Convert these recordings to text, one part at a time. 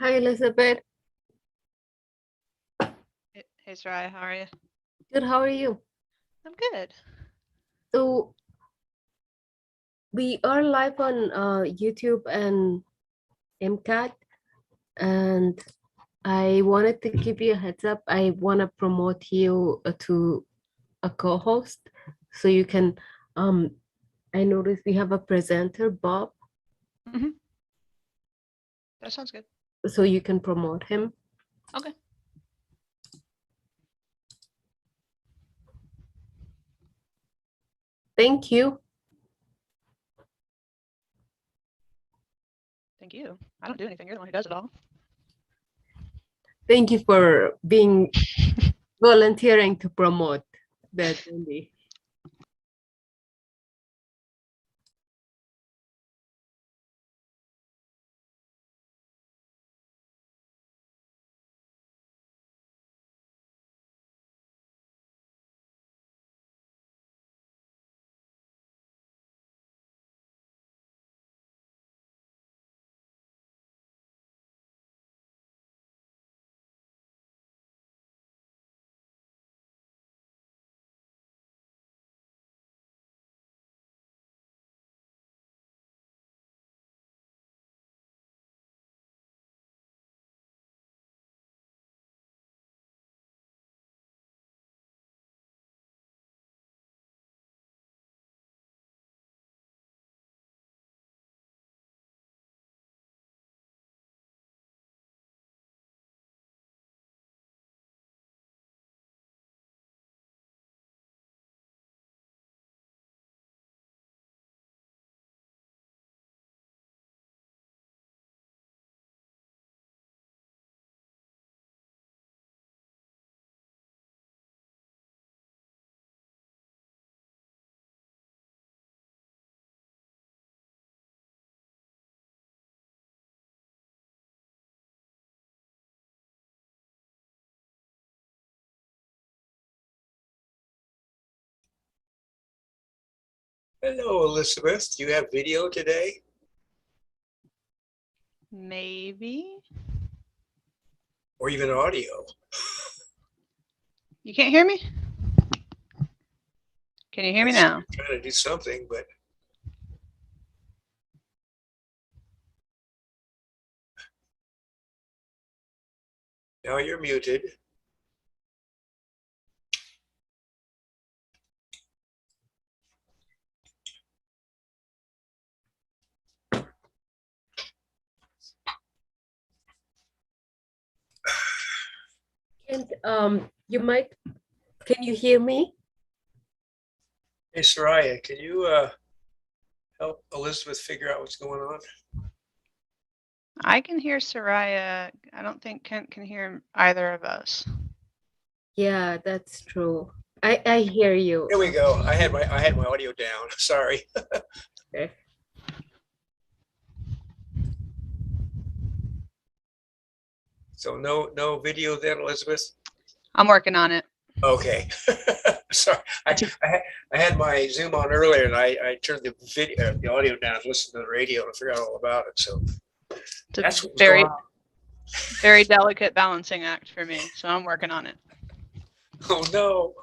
Hi, Elizabeth. Hey, Soraya, how are you? Good, how are you? I'm good. So we are live on YouTube and MCAT, and I wanted to give you a heads up. I want to promote you to a co-host so you can, I noticed we have a presenter, Bob, That sounds good. so you can promote him. Okay. Thank you. Thank you. I don't do anything. You're the one who does it all. Thank you for being volunteering to promote that, Cindy. Hello, Elizabeth. Do you have video today? Maybe. Or even audio? You can't hear me? Can you hear me now? I'm trying to do something, but now you're muted. And can you hear me? Hey, Soraya, can you help Elizabeth figure out what's going on? I can hear Soraya. I don't think Kent can hear either of us. Yeah, that's true. I hear you. Here we go. I had my audio down. Sorry. Okay. So no video then, Elizabeth? I'm working on it. Okay. Sorry. I had my Zoom on earlier and I turned the audio down and listened to the radio and figured out all about it. So It's a very delicate balancing act for me. So I'm working on it. Oh no.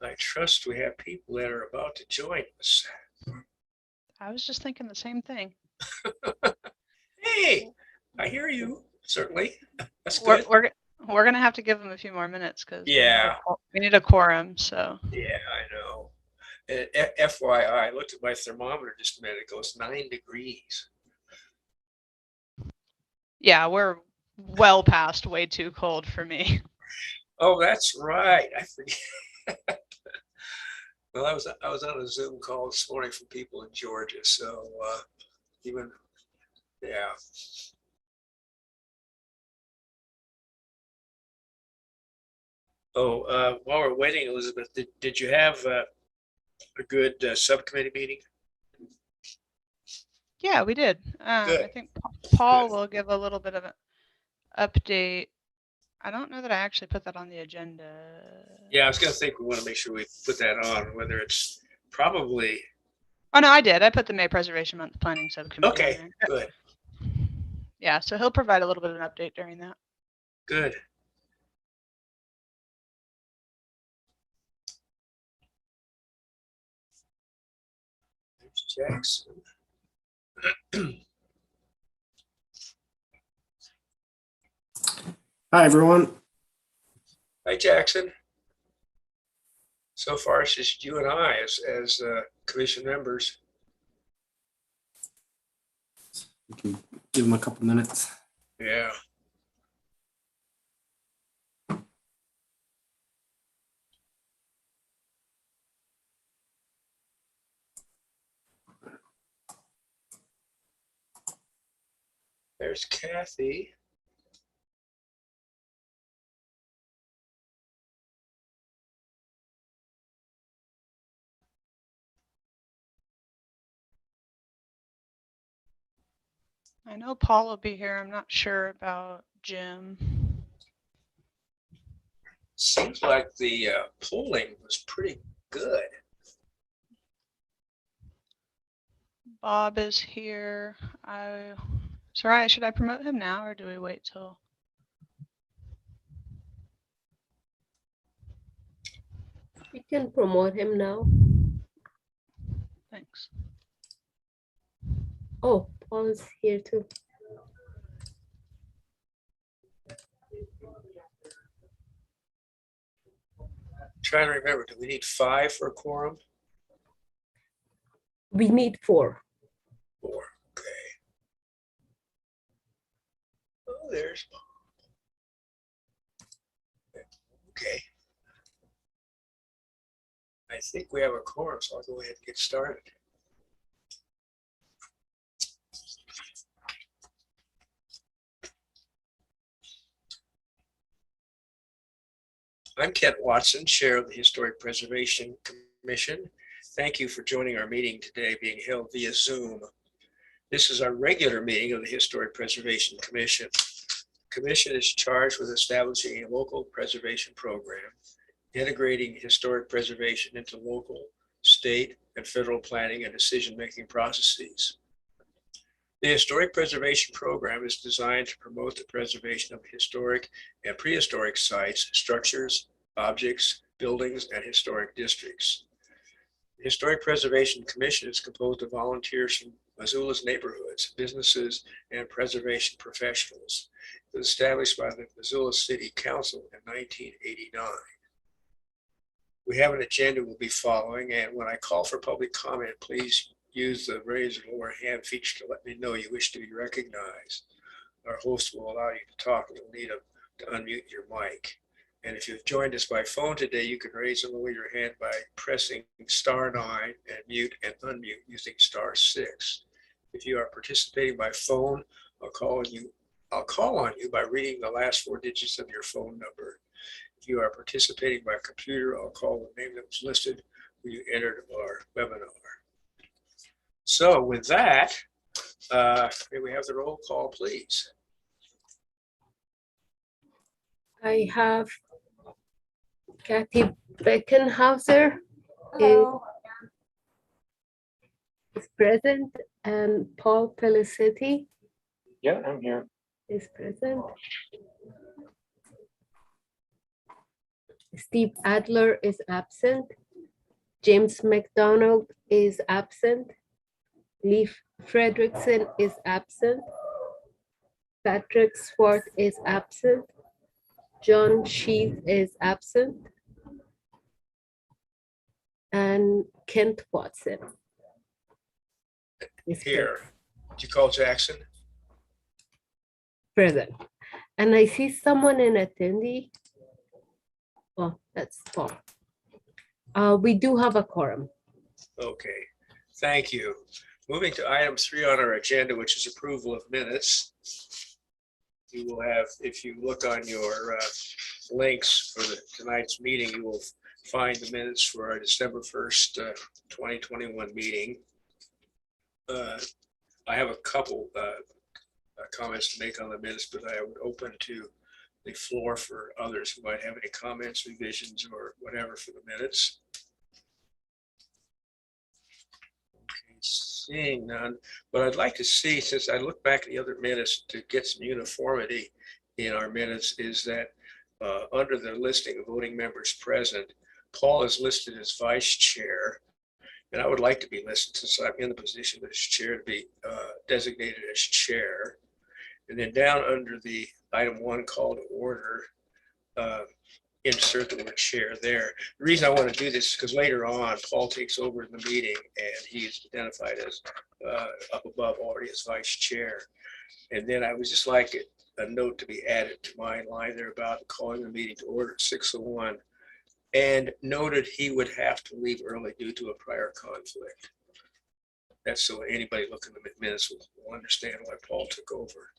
I trust we have people that are about to join us. I was just thinking the same thing. Hey, I hear you, certainly. That's We're, good. we're going to have to give them a few more minutes because Yeah. we need a quorum. So Yeah, I know. And FYI, I looked at my thermometer just a minute. It goes 9 degrees. yeah, we're well past way too cold for me. Oh, that's right. I forget. Well, I was on a Zoom call this morning from people in Georgia, so even yeah. Oh, while we're waiting, Elizabeth, did you have a good subcommittee meeting? Yeah, we did. Good. I think Paul Good. will give a little bit of an update. I don't know that I actually put that on the agenda. Yeah, I was gonna think we want to make sure we put that on, whether it's probably Oh, no, I did. I put the May Preservation Month Planning Subcommittee on okay. there. Good. Yeah, so he'll provide a little bit of an update during that. Good. There's Jackson. Hi, everyone. Hi, Jackson. So far, it's just you and I as commission members. We can give them a couple minutes. Yeah. There's Kathy. I know Paul will be here. I'm not sure about Jim. Seems like the polling was pretty good. Bob is here. Soraya, should I promote him now or do we wait till? You can promote him now. Thanks. Oh, Paul is here too. Trying to remember, do we need 5 for a quorum? We need 4. 4. Okay. Oh, there's Bob. Okay. I think we have a quorum, so I'll go ahead and get started. I'm Kent Watson, Chair of the Historic Preservation Commission. Thank you for joining our meeting today, being held via Zoom. This is our regular meeting of the Historic Preservation Commission. The Commission is charged with establishing a local preservation program, integrating historic preservation into local, state, and federal planning and decision-making processes. The Historic Preservation Program is designed to promote the preservation of historic and prehistoric sites, structures, objects, buildings, and historic districts. The Historic Preservation Commission is composed of volunteers from Missoula's neighborhoods, businesses, and preservation professionals. It was established by the Missoula City Council in 1989. We have an agenda we'll be following, and when I call for public comment, please use the raise or lower hand feature to let me know you wish to be recognized. Our host will allow you to talk, and you'll need to unmute your mic. And if you've joined us by phone today, you can raise and lower your hand by pressing *9 and mute and unmute using *6. If you are participating by phone, I'll call on you by reading the last 4 digits of your phone number. If you are participating by computer, I'll call the name that was listed when you entered our webinar. So with that, may we have the roll call, please? I have Kathy Beckenhauser is present, and Paul Pelliceti Yeah, I'm here. is present. Steve Adler is absent. James McDonald is absent. Leif Fredrickson is absent. Patrick Swart is absent. John Sheath is absent. And Kent Watson is Here. Did you call Jackson? present. And I see someone in attendee. Oh, that's Paul. We do have a quorum. Okay, thank you. Moving to item 3 on our agenda, which is approval of minutes. You will have, if you look on your links for tonight's meeting, you will find the minutes for our December 1st, 2021 meeting. I have a couple comments to make on the minutes, but I would open to the floor for others who might have any comments, revisions, or whatever for the minutes. Okay, seeing none, but I'd like to see, since I look back at the other minutes to get some uniformity in our minutes, is that under the listing of voting members present, Paul is listed as vice chair. And I would like to be listed, since I'm in the position as chair, to be designated as chair. And then down under the item 1 call to order, insert the word chair there. The reason I want to do this is because later on, Paul takes over in the meeting and he is identified as up above already as vice chair. And then I would just like a note to be added to my line there about calling the meeting to order at 6:01. And noted he would have to leave early due to a prior conflict. That's so anybody looking at the minutes will understand why Paul took over.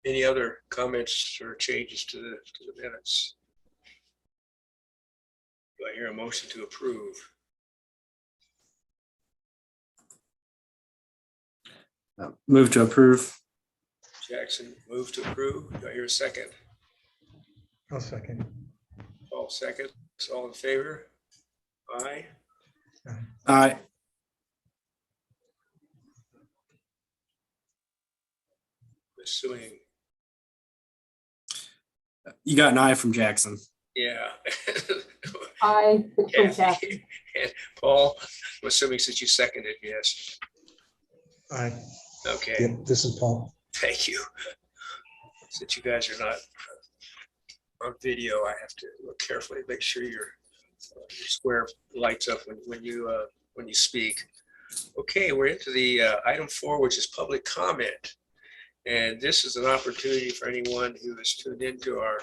Any other comments or changes to the minutes? Do I hear a motion to approve? Move to approve. Jackson, move to approve. Do I hear a second? I'll second. Paul, second. All in favor? Aye. Aye. Assuming, You got an aye from Jackson. yeah. Aye. Kathy and Paul, I'm assuming since you seconded, yes. Aye. Okay, Yep, this is Paul. thank you. Since you guys are not on video, I have to look carefully, make sure your square lights up when you speak. Okay, we're into the item 4, which is public comment. And this is an opportunity for anyone who has tuned into our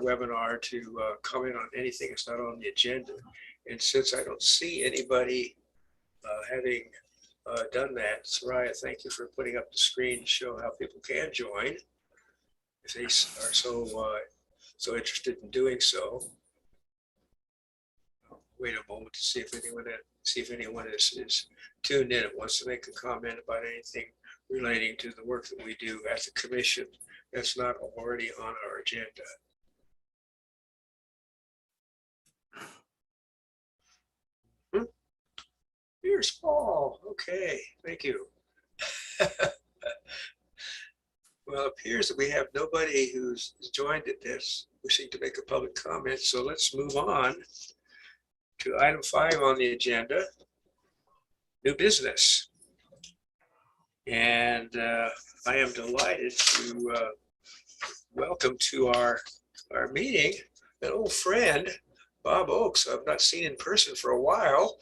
webinar to comment on anything that's not on the agenda. And since I don't see anybody having done that, Soraya, thank you for putting up the screen to show how people can join if they are so interested in doing so. Wait a moment to see if anyone is tuned in and wants to make a comment about anything relating to the work that we do as a commission that's not already on our agenda. Here's Paul. Okay, thank you. Well, it appears that we have nobody who's joined at this wishing to make a public comment. So let's move on to item 5 on the agenda, new business. And I am delighted to welcome to our meeting an old friend, Bob Oakes, I've not seen in person for a while.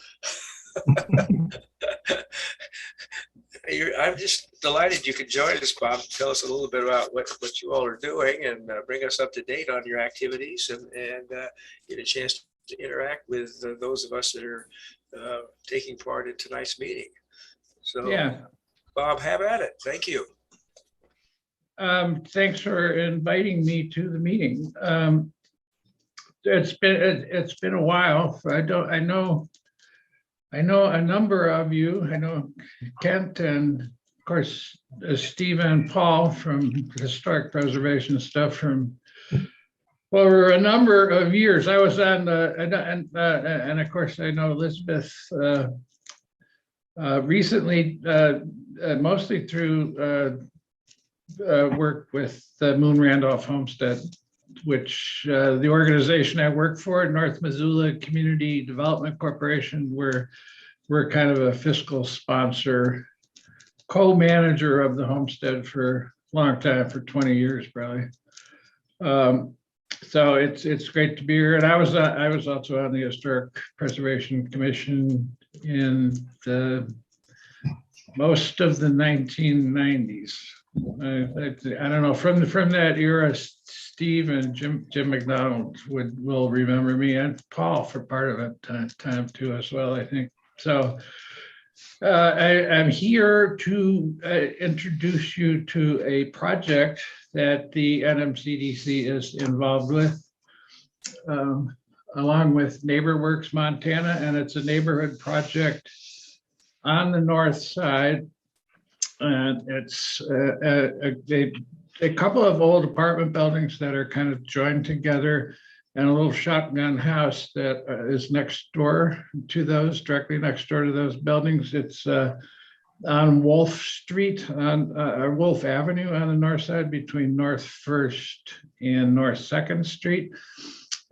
I'm just delighted you could join us, Bob. Tell us a little bit about what you all are doing and bring us up to date on your activities and get a chance to interact with those of us that are taking part in tonight's meeting. So, Yeah, Bob, have at it. Thank you. thanks for inviting me to the meeting. It's been a while. I know a number of you. I know Kent and of course Steve and Paul from historic preservation stuff from over a number of years. I was on the and of course I know Elizabeth recently, mostly through work with the Moon Randolph Homestead, which the organization I work for, North Missoula Community Development Corporation, we're kind of a fiscal sponsor, co-manager of the homestead for a long time, for 20 years probably. So it's great to be here. And I was also on the Historic Preservation Commission in most of the 1990s. I don't know, from that era, Steve and Jim McDonald will remember me, and Paul for part of that time too as well, I think. So I'm here to introduce you to a project that the NMCDC is involved with, along with NeighborWorks Montana, and it's a neighborhood project on the north side. And it's a couple of old apartment buildings that are kind of joined together, and a little shotgun house that is next door to those, directly next door to those buildings. It's on Wolf Street, on Wolf Avenue on the north side between North First and North Second Street.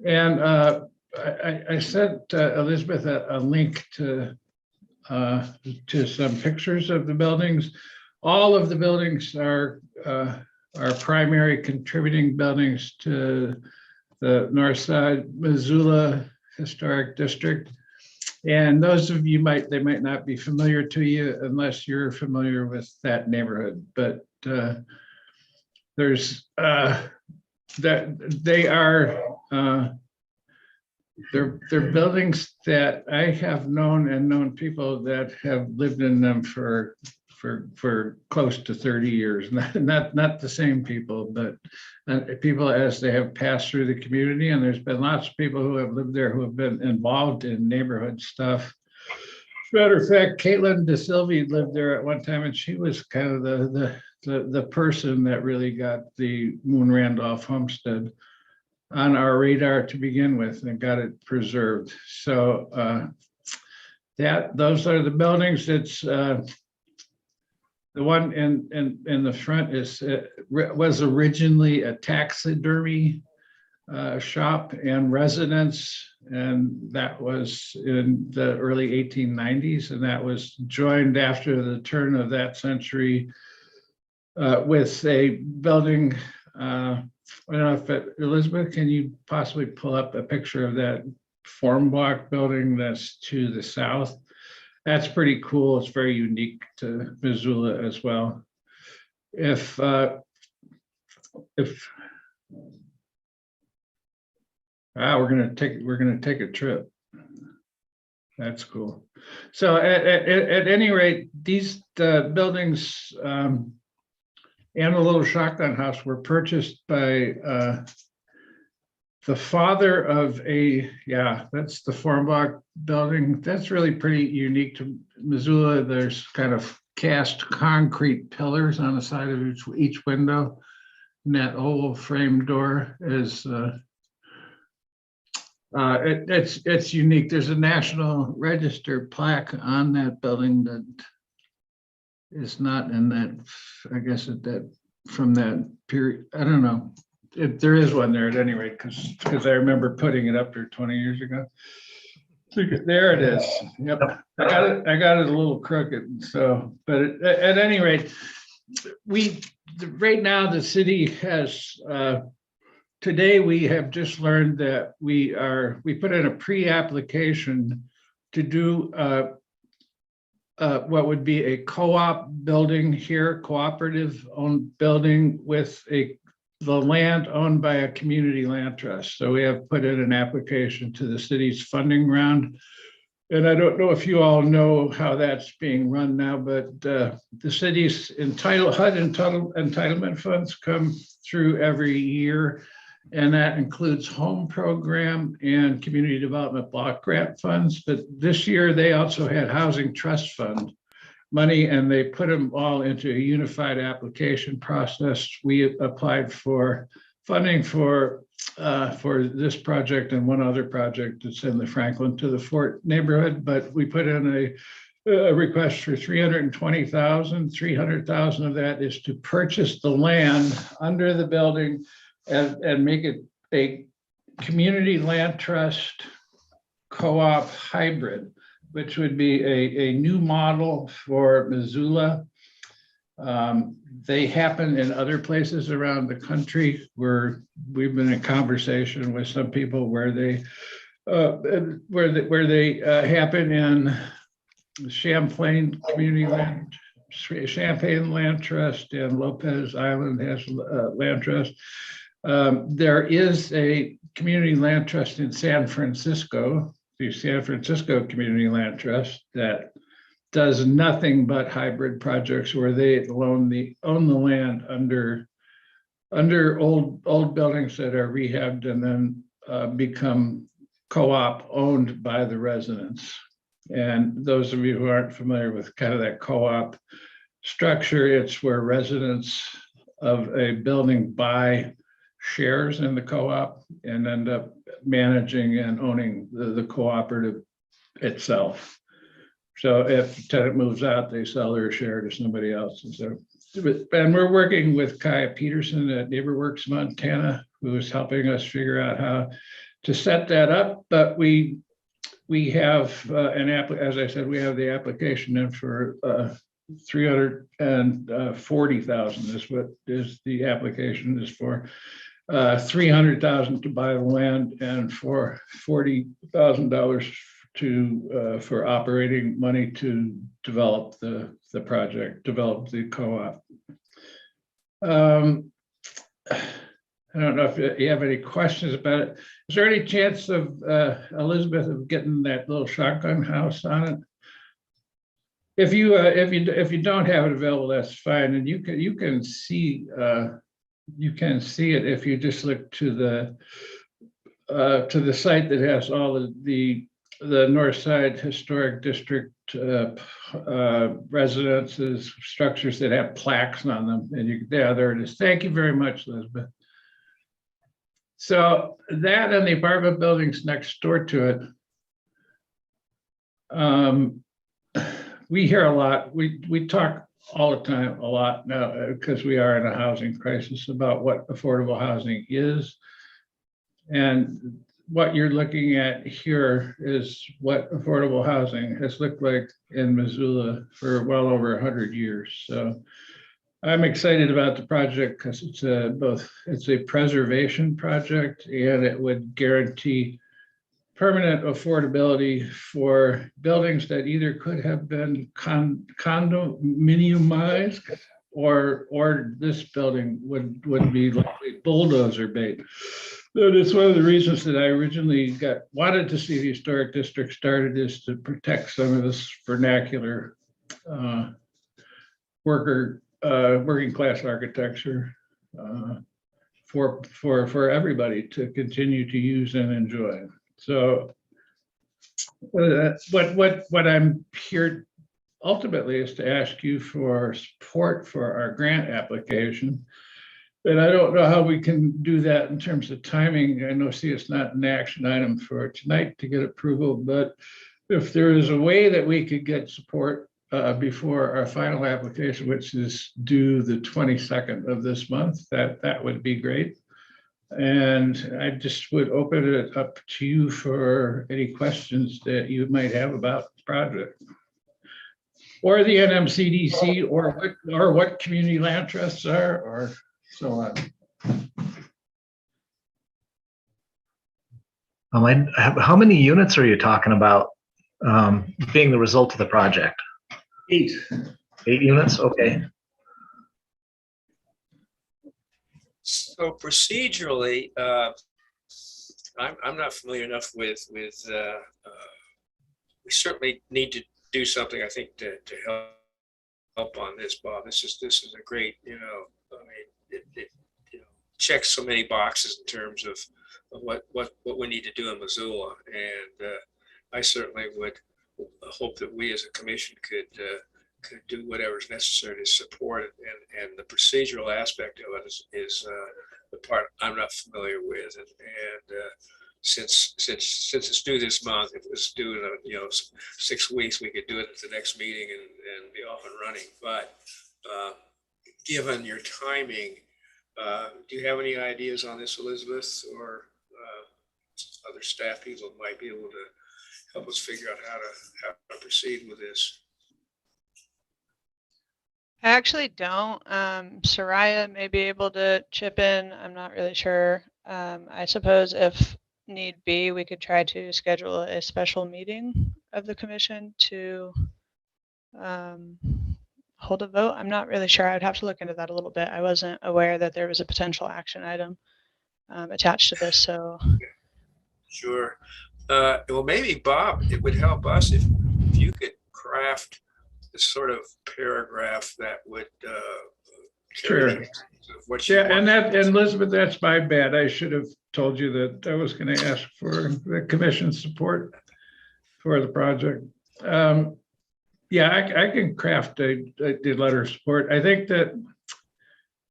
And I sent Elizabeth a link to some pictures of the buildings. All of the buildings are primary contributing buildings to the North Side Missoula Historic District. And those of you they might not be familiar to you unless you're familiar with that neighborhood. But there's they're buildings that I have known people that have lived in them for close to 30 years. Not the same people, but people as they have passed through the community. And there's been lots of people who have lived there who have been involved in neighborhood stuff. As a matter of fact, Caitlin DeSilvi lived there at one time, and she was kind of the person that really got the Moon Randolph Homestead on our radar to begin with and got it preserved. So those are the buildings. It's the one in the front was originally a taxidermy shop and residence, and that was in the early 1890s, and that was joined after the turn of that century with a building. I don't know if Elizabeth, can you possibly pull up a picture of that form block building that's to the south? That's pretty cool. It's very unique to Missoula as well. If we're gonna take a trip. That's cool. So at any rate, these buildings and a little shotgun house were purchased by the father of that's the form block building. That's really pretty unique to Missoula. There's kind of cast concrete pillars on the side of each window. And that oval frame door is it's unique. There's a National Register plaque on that building that is not in that, I guess from that period. I don't know. There is one there at any rate, because I remember putting it up there 20 years ago. There it is. Yep, I got it a little crooked. So, but at any rate, right now the city has. Today we have just learned that we put in a pre-application to do what would be a co-op building here, cooperative owned building with the land owned by a community land trust. So we have put in an application to the city's funding round. And I don't know if you all know how that's being run now, but the city's HUD entitlement funds come through every year. And that includes home program and community development block grant funds. But this year they also had housing trust fund money, and they put them all into a unified application process. We applied for funding for this project and one other project that's in the Franklin to the Fort neighborhood, but we put in a request for 320,000. 300,000 of that is to purchase the land under the building and make it a community land trust co-op hybrid, which would be a new model for Missoula. They happen in other places around the country where we've been in conversation with some people where they happen in Champlain Community Land, Champaign Land Trust, and Lopez Island has land trust. There is a community land trust in San Francisco, the San Francisco Community Land Trust, that does nothing but hybrid projects where they own the land under old buildings that are rehabbed and then become co-op owned by the residents. And those of you who aren't familiar with kind of that co-op structure, it's where residents of a building buy shares in the co-op and end up managing and owning the cooperative itself. So if the tenant moves out, they sell their share to somebody else. And so, and we're working with Kaya Peterson at NeighborWorks Montana, who is helping us figure out how to set that up. But we have as I said, we have the application in for 340,000 is what is the application is for. 300,000 to buy the land and for $40,000 to for operating money to develop the project, develop the co-op. I don't know if you have any questions about it. Is there any chance of Elizabeth of getting that little shotgun house on it? If you don't have it available, that's fine, and you can see it if you just look to the site that has all the North Side Historic District residences, structures that have plaques on them. And yeah, there it is. Thank you very much, Elizabeth. So that and the apartment buildings next door to it, we hear a lot. We talk all the time, a lot now, because we are in a housing crisis about what affordable housing is. And what you're looking at here is what affordable housing has looked like in Missoula for well over 100 years. So I'm excited about the project because it's a preservation project, and it would guarantee permanent affordability for buildings that either could have been condominiumized or this building would be likely bulldozer bait. That is one of the reasons that I originally wanted to see the historic district started, is to protect some of this vernacular working class architecture for everybody to continue to use and enjoy. So what I'm here ultimately is to ask you for support for our grant application. And I don't know how we can do that in terms of timing. I know, it's not an action item for tonight to get approval, but if there is a way that we could get support before our final application, which is due the 22nd of this month, that would be great. And I just would open it up to you for any questions that you might have about the project, or the NMCDC, or what community land trusts are, or so on. How many units are you talking about being the result of the project? 8. 8 units, okay. So procedurally, I'm not familiar enough with we certainly need to do something, I think, to help on this, Bob. This is a great, I mean, it checks so many boxes in terms of what we need to do in Missoula, and I certainly would hope that we as a commission could do whatever is necessary to support it, and the procedural aspect of it is the part I'm not familiar with, and since it's due this month, if it was due in 6 weeks, we could do it at the next meeting and be off and running. But given your timing, do you have any ideas on this, Elizabeth, or other staff people might be able to help us figure out how to proceed with this? I actually don't. Soraya may be able to chip in. I'm not really sure. I suppose if need be, we could try to schedule a special meeting of the commission to hold a vote. I'm not really sure. I'd have to look into that a little bit. I wasn't aware that there was a potential action item attached to this, so. Sure. Well, maybe Bob, it would help us if you could craft this sort of paragraph that would carry Sure. what you Yeah, want. and Elizabeth, that's my bad. I should have told you that I was going to ask for the commission's support for the project. Yeah, I can craft a letter of support. I think that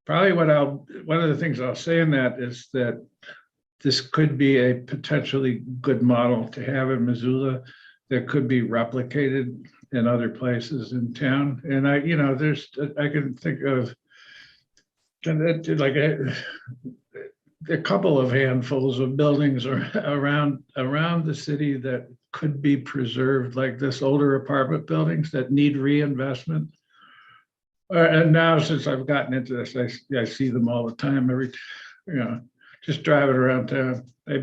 probably one of the things I'll say in that is that this could be a potentially good model to have in Missoula that could be replicated in other places in town. And I can think of like a couple of handfuls of buildings around the city that could be preserved, like this older apartment buildings that need reinvestment. And now, since I've gotten into this, I see them all the time. Just driving around town. We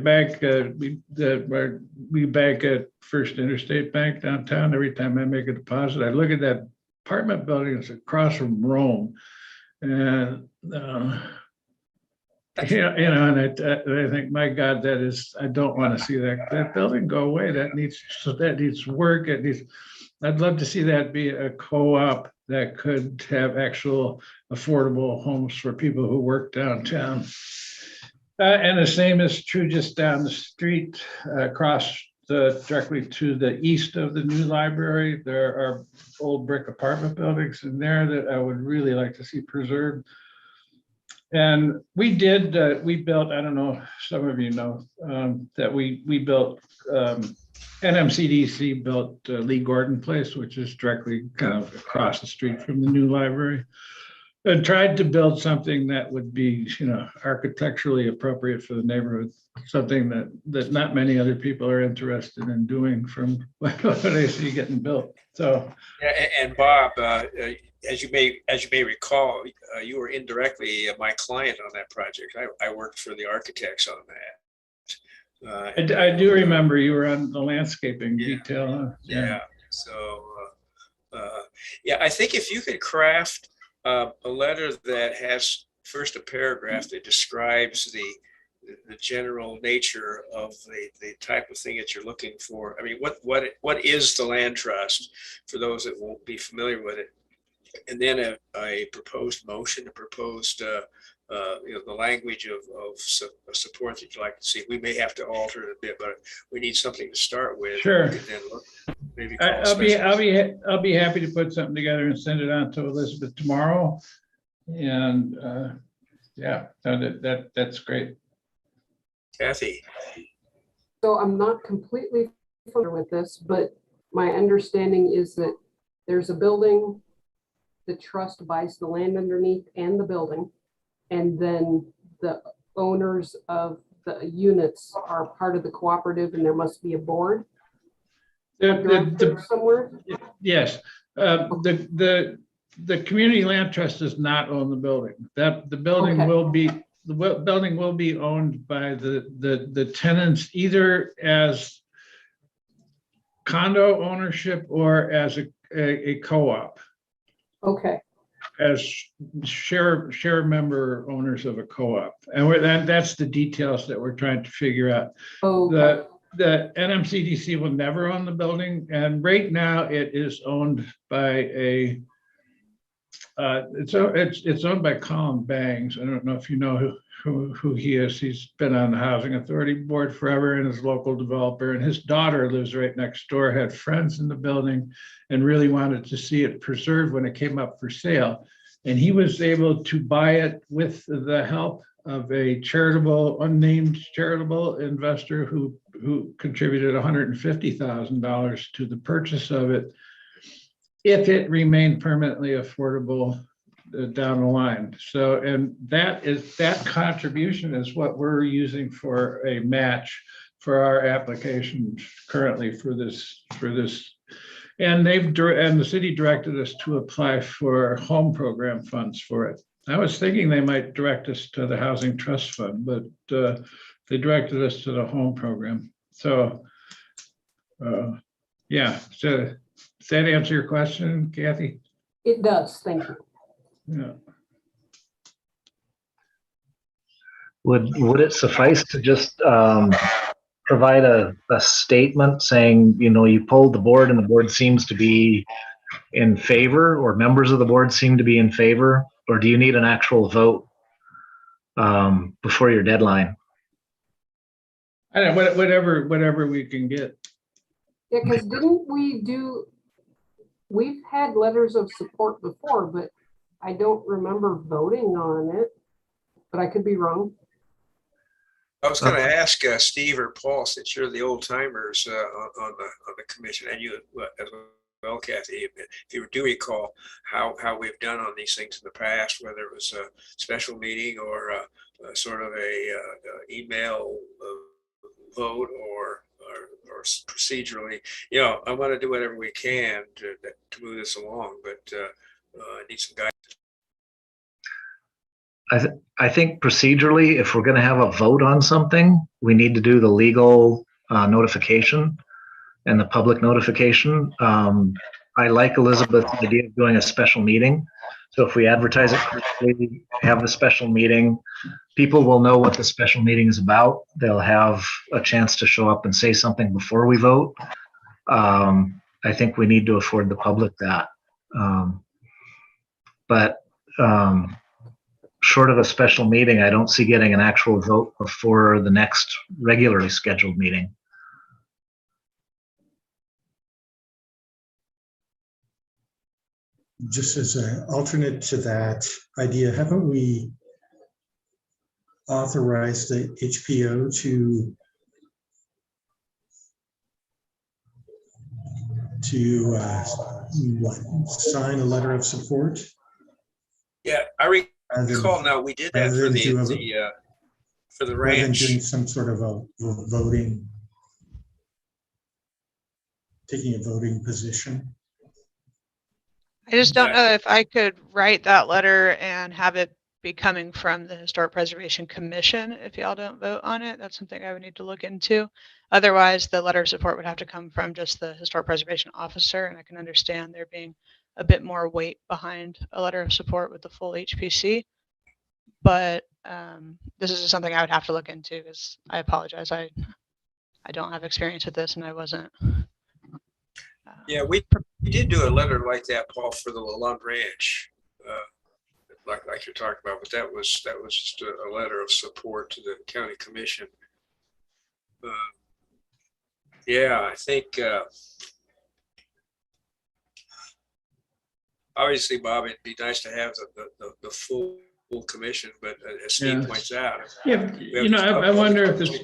bank at First Interstate Bank downtown. Every time I make a deposit, I look at that apartment building that's across from Rome, and and I think, my God, I don't want to see that building go away. That needs work. I'd love to see that be a co-op that could have actual affordable homes for people who work downtown. And the same is true just down the street, directly to the east of the new library. There are old brick apartment buildings in there that I would really like to see preserved. And we built, I don't know, some of you know, that we built, NMCDC built Lee Gordon Place, which is directly kind of across the street from the new library. And tried to build something that would be, architecturally appropriate for the neighborhood, something that not many other people are interested in doing from what I see getting built. So, and Bob, as you may recall, you were indirectly my client on that project. I worked for the architects on that. I do remember you were on the landscaping detail. Yeah. So, I think if you could craft a letter that has first a paragraph that describes the general nature of the type of thing that you're looking for. I mean, what is the land trust for those that won't be familiar with it? And then a proposed motion, a proposed the language of support that you'd like to see. We may have to alter it a bit, but we need something to start with. Sure. And then maybe I'll be happy to put something together and send it on to Elizabeth tomorrow. And that's great. Kathy. So I'm not completely familiar with this, but my understanding is that there's a building, the trust buys the land underneath and the building, and then the owners of the units are part of the cooperative, and there must be a board somewhere. Yes, the community land trust does not own the building. The building will be owned by the tenants, either as condo ownership or as a co-op. Okay. As share member owners of a co-op, and that's the details that we're trying to figure out. Okay. The NMCDC will never own the building, and right now it is owned by it's owned by Colin Bangs. I don't know if you know who he is. He's been on the Housing Authority Board forever and is a local developer. And his daughter lives right next door, had friends in the building, and really wanted to see it preserved when it came up for sale. And he was able to buy it with the help a charitable, unnamed charitable investor who contributed $150,000 to the purchase of it if it remained permanently affordable down the line. So, and that contribution is what we're using for a match for our application currently for this. And and the city directed us to apply for home program funds for it. I was thinking they might direct us to the Housing Trust Fund, but they directed us to the home program. So, yeah. So, does that answer your question, Kathy? It does, thank you. Yeah. Would it suffice to just provide a statement saying, you know, you polled the board and the board seems to be in favor, or members of the board seem to be in favor, or do you need an actual vote before your deadline? I don't know, whatever we can get. Yeah, because we've had letters of support before, but I don't remember voting on it, but I could be wrong. I was going to ask Steve or Paul, since you're the old timers on the commission, and you as well, Kathy, if you do recall how we've done on these things in the past, whether it was a special meeting or sort of a email vote or procedurally, you know, I want to do whatever we can to move this along, but I need some guidance. I think procedurally, if we're going to have a vote on something, we need to do the legal notification and the public notification. I like Elizabeth's idea of doing a special meeting. So if we advertise it correctly, have the special meeting, people will know what the special meeting is about. They'll have a chance to show up and say something before we vote. I think we need to afford the public that. But short of a special meeting, I don't see getting an actual vote before the next regularly scheduled meeting. Just as an alternate to that idea, haven't we authorized the HPO to sign a letter of support? Yeah, I recall now we did that for the Rather than ranch. doing some sort of a voting, taking a voting position. I just don't know if I could write that letter and have it be coming from the Historic Preservation Commission if y'all don't vote on it. That's something I would need to look into. Otherwise, the letter of support would have to come from just the Historic Preservation Officer, and I can understand there being a bit more weight behind a letter of support with the full HPC. But this is just something I would have to look into, because I apologize. I don't have experience with this, and I wasn't. Yeah, we did do a letter like that, Paul, for the Lalonde Ranch, like you're talking about, but that was just a letter of support to the county commission. Yeah, I think obviously, Bob, it'd be nice to have the full commission, but as Steve points out, yeah, you know, I wonder if it's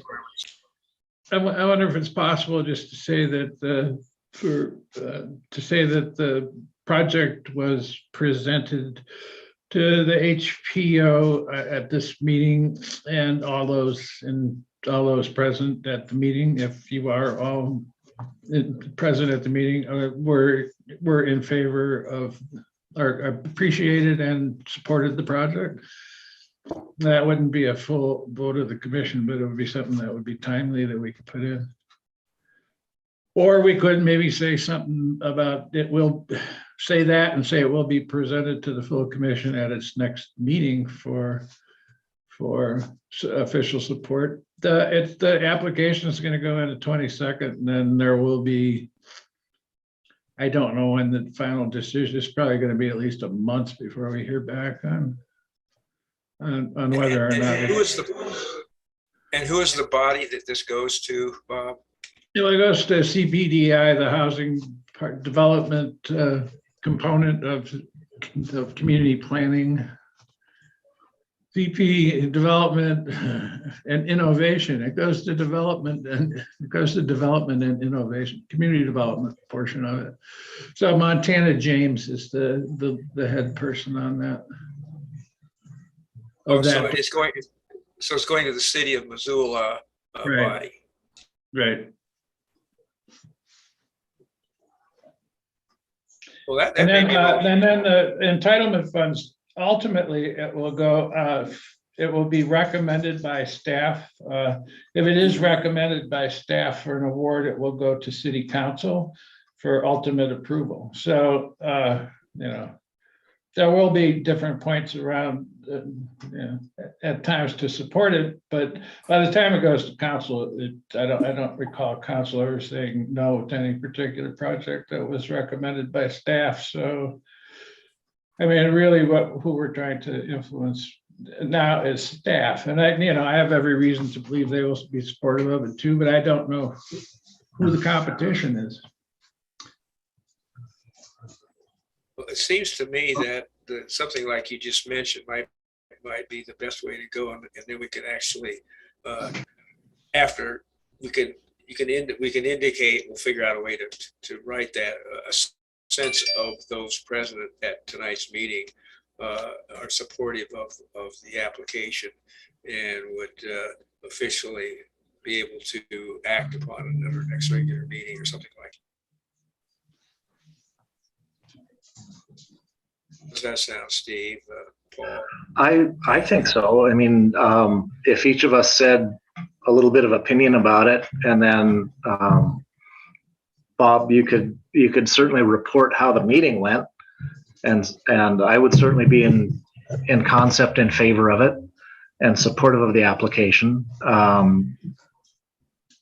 I wonder if it's possible just to say that the project was presented to the HPO at this meeting, and all those present at the meeting, if you are all present at the meeting, were in favor of or appreciated and supported the project. That wouldn't be a full vote of the commission, but it would be something that would be timely that we could put in. Or we could maybe say something about it will say that and say it will be presented to the full commission at its next meeting for official support. The application is going to go in the 22nd, and then there will be, I don't know when the final decision is, probably going to be at least a month before we hear back on whether or not. Who is the body that this goes to, Bob? It goes to CBDI, the housing development component of community planning. VP Development and Innovation. It goes to development and innovation, community development portion of it. So Montana James is the head person on that. Oh, so it's going to the city of Missoula Right. body. Right. Well, that And may then, be a little- and then the entitlement funds, ultimately, it will go, it will be recommended by staff. If it is recommended by staff for an award, it will go to city council for ultimate approval. So, you know, there will be different points around, you know, at times to support it, but by the time it goes to council, I don't recall council ever saying no to any particular project that was recommended by staff. So, I mean, really, who we're trying to influence now is staff, and I have every reason to believe they will be supportive of it too, but I don't know who the competition is. Well, it seems to me that something like you just mentioned might be the best way to go, and then we can actually, after we can indicate, we'll figure out a way to write that a sense of those present at tonight's meeting are supportive of the application and would officially be able to act upon it at our next regular meeting or something like that. Does that sound, Steve, Paul? I think so. I mean, if each of us said a little bit of opinion about it, and then Bob, you could certainly report how the meeting went, and I would certainly be in concept in favor of it and supportive of the application.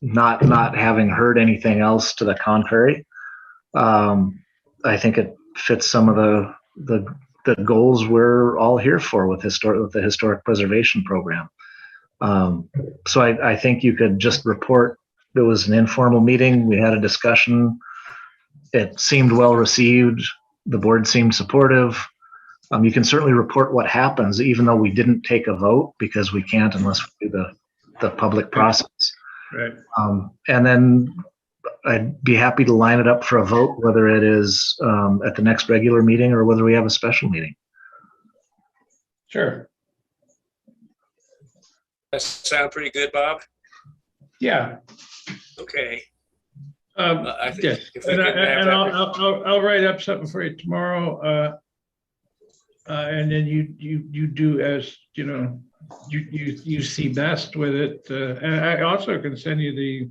Not having heard anything else to the contrary, I think it fits some of the goals we're all here for with the historic preservation program. So I think you could just report it was an informal meeting. We had a discussion. It seemed well received. The board seemed supportive. You can certainly report what happens, even though we didn't take a vote, because we can't unless we do the public process. Right. And then I'd be happy to line it up for a vote, whether it is at the next regular meeting or whether we have a special meeting. Sure. That sound pretty good, Bob? Yeah. Okay. I think Yes. if we And, can have that. I'll write up something for you tomorrow. And then you do as you know you see best with it. And I also can send you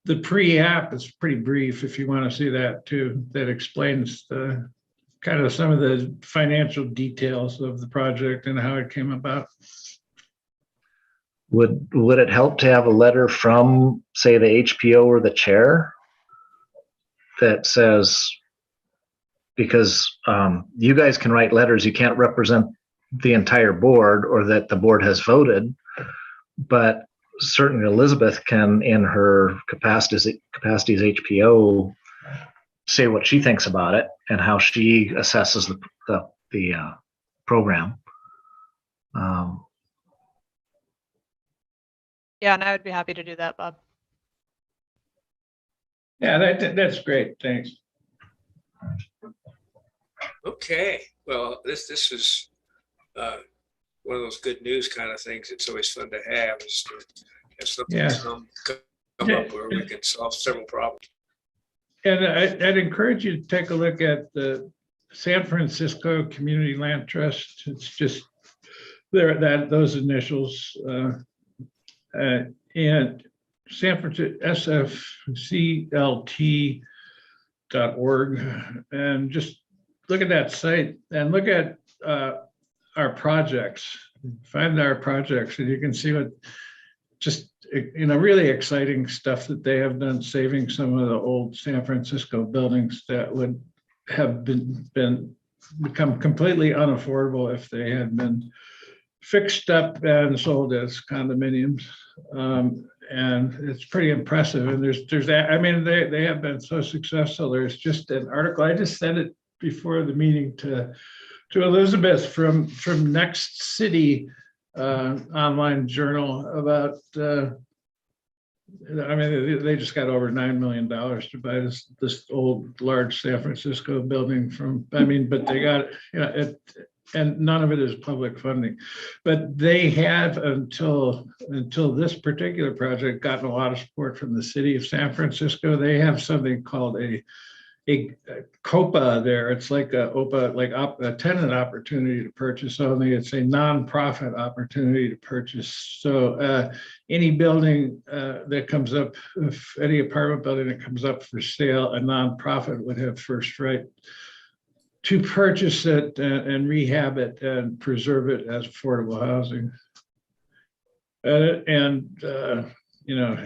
the pre-app. It's pretty brief if you want to see that too. That explains the kind of some of the financial details of the project and how it came about. Would it help to have a letter from, say, the HPO or the chair that says, because you guys can write letters, you can't represent the entire board or that the board has voted, but certainly Elizabeth can, in her capacity as HPO, say what she thinks about it and how she assesses the program. Yeah, and I would be happy to do that, Bob. Yeah, that's great. Thanks. Okay, well, this is one of those good news kind of things. It's always fun to have, is to have something Yeah. come up where we can solve several problems. And I'd encourage you to take a look at the San Francisco Community Land Trust. It's just those initials and San Francisco sfclt.org, and just look at that site and look at our projects. Find our projects, and you can see what just really exciting stuff that they have done, saving some of the old San Francisco buildings that would have become completely unaffordable if they had been fixed up and sold as condominiums. And it's pretty impressive. And there's that. I mean, they have been so successful. There's just an article. I just sent it before the meeting to Elizabeth from Next City. online journal about, I mean, they just got over $9 million to buy this old, large San Francisco building from, I mean, but they got, you know, and none of it is public funding. But they have until this particular project gotten a lot of support from the city of San Francisco. They have something called a COPA there. It's like a OPA, like a tenant opportunity to purchase only. It's a nonprofit opportunity to purchase. So any building that comes up, if any apartment building that comes up for sale, a nonprofit would have first right to purchase it and rehab it and preserve it as affordable housing. You know,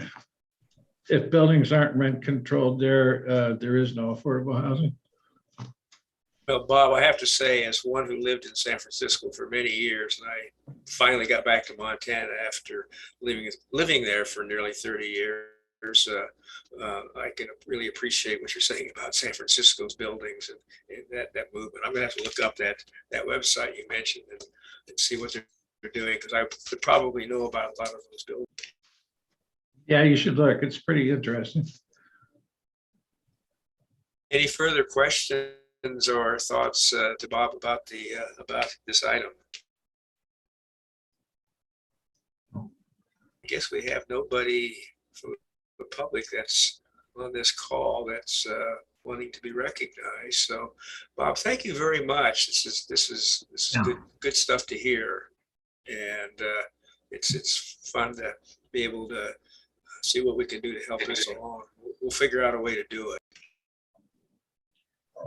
if buildings aren't rent controlled there is no affordable housing. Well, Bob, I have to say, as one who lived in San Francisco for many years, and I finally got back to Montana after living there for nearly 30 years, I can really appreciate what you're saying about San Francisco's buildings and that movement. I'm gonna have to look up that website you mentioned and see what they're doing, because I could probably know about a lot of those buildings. Yeah, you should look. It's pretty interesting. Any further questions or thoughts to Bob about this item? I guess we have nobody from the public that's on this call that's wanting to be recognized. So, Bob, thank you very much. This is Yeah. good stuff to hear, and it's fun to be able to see what we can do to help this along. We'll figure out a way to do it.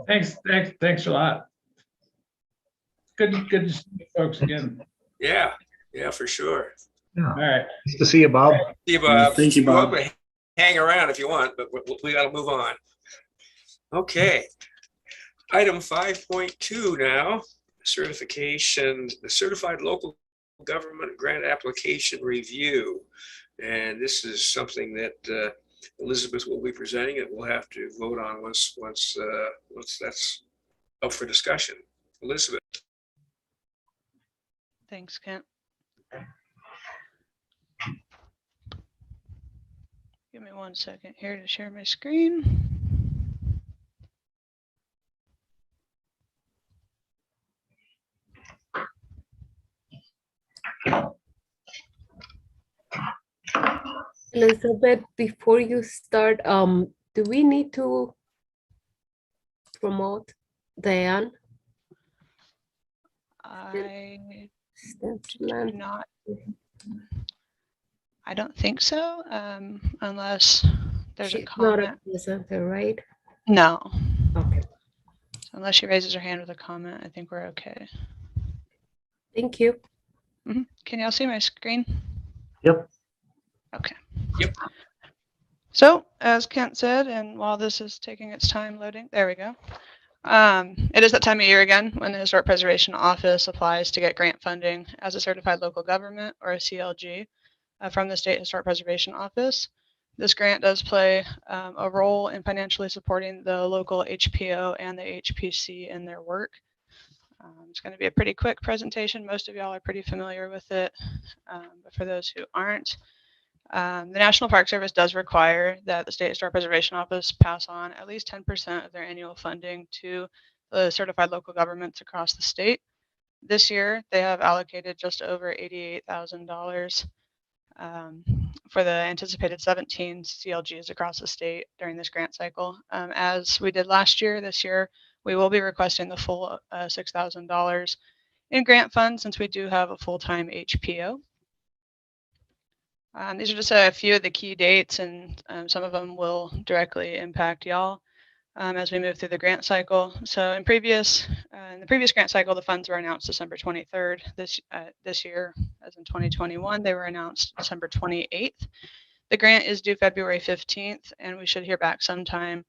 Thanks a lot. Good to see you folks again. Yeah, for sure. Yeah. All right. Nice to see you, Bob. See you, Bob. Thank you, You're Bob. welcome to hang around if you want, but we got to move on. Okay. Item 5.2 now, certification, the certified local government grant application review. And this is something that Elizabeth will be presenting, and we'll have to vote on once that's up for discussion. Elizabeth. Thanks, Kent. Give me 1 second here to share my screen. Elizabeth, before you start, do we need to promote Diane? I Stepland? not. I don't think so, unless there's a She's not comment. a presenter, right? No, Okay, unless she raises her hand with a comment, I think we're okay. thank you. Can y'all see my screen? Yep. Okay. Yep. So, as Kent said, and while this is taking its time loading, there we go. It is that time of year again when the Historic Preservation Office applies to get grant funding as a certified local government, or a CLG, from the State Historic Preservation Office. This grant does play a role in financially supporting the local HPO and the HPC in their work. It's going to be a pretty quick presentation. Most of y'all are pretty familiar with it, but for those who aren't, the National Park Service does require that the State Historic Preservation Office pass on at least 10% of their annual funding to the certified local governments across the state. This year, they have allocated just over $88,000 for the anticipated 17 CLGs across the state during this grant cycle. As we did last year, this year, we will be requesting the full $6,000 in grant funds, since we do have a full-time HPO. These are just a few of the key dates, and some of them will directly impact y'all as we move through the grant cycle. So in the previous grant cycle, the funds were announced December 23rd. This year, as in 2021, they were announced December 28th. The grant is due February 15th, and we should hear back sometime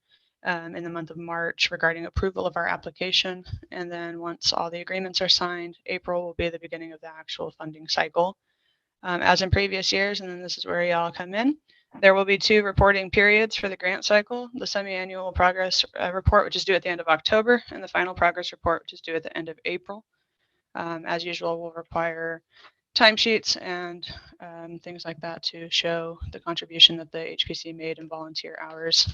in the month of March regarding approval of our application. And then once all the agreements are signed, April will be the beginning of the actual funding cycle. As in previous years, and then this is where y'all come in, there will be 2 reporting periods for the grant cycle: the semi-annual progress report, which is due at the end of October, and the final progress report, which is due at the end of April. As usual, we'll require timesheets and things like that to show the contribution that the HPC made in volunteer hours.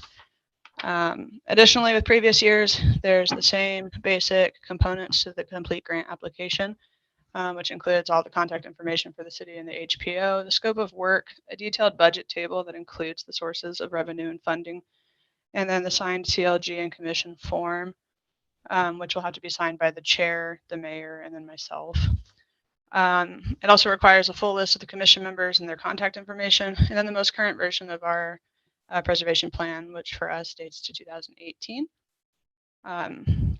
Additionally, with previous years, there's the same basic components to the complete grant application, which includes all the contact information for the city and the HPO, the scope of work, a detailed budget table that includes the sources of revenue and funding, and then the signed CLG and commission form, which will have to be signed by the chair, the mayor, and then myself. It also requires a full list of the commission members and their contact information, and then the most current version of our preservation plan, which for us dates to 2018.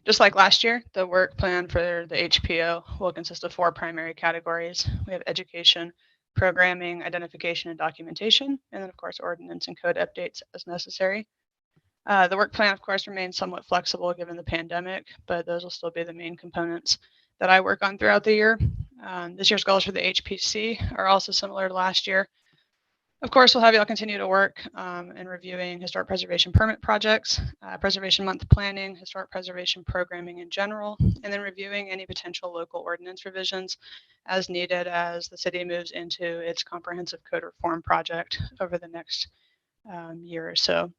Just like last year, the work plan for the HPO will consist of 4 primary categories. We have education, programming, identification, and documentation, and then of course ordinance and code updates as necessary. The work plan, of course, remains somewhat flexible given the pandemic, but those will still be the main components that I work on throughout the year. This year's goals for the HPC are also similar to last year. Of course, we'll have y'all continue to work in reviewing historic preservation permit projects, preservation month planning, historic preservation programming in general, and then reviewing any potential local ordinance revisions as needed as the city moves into its comprehensive code reform project over the next year or so.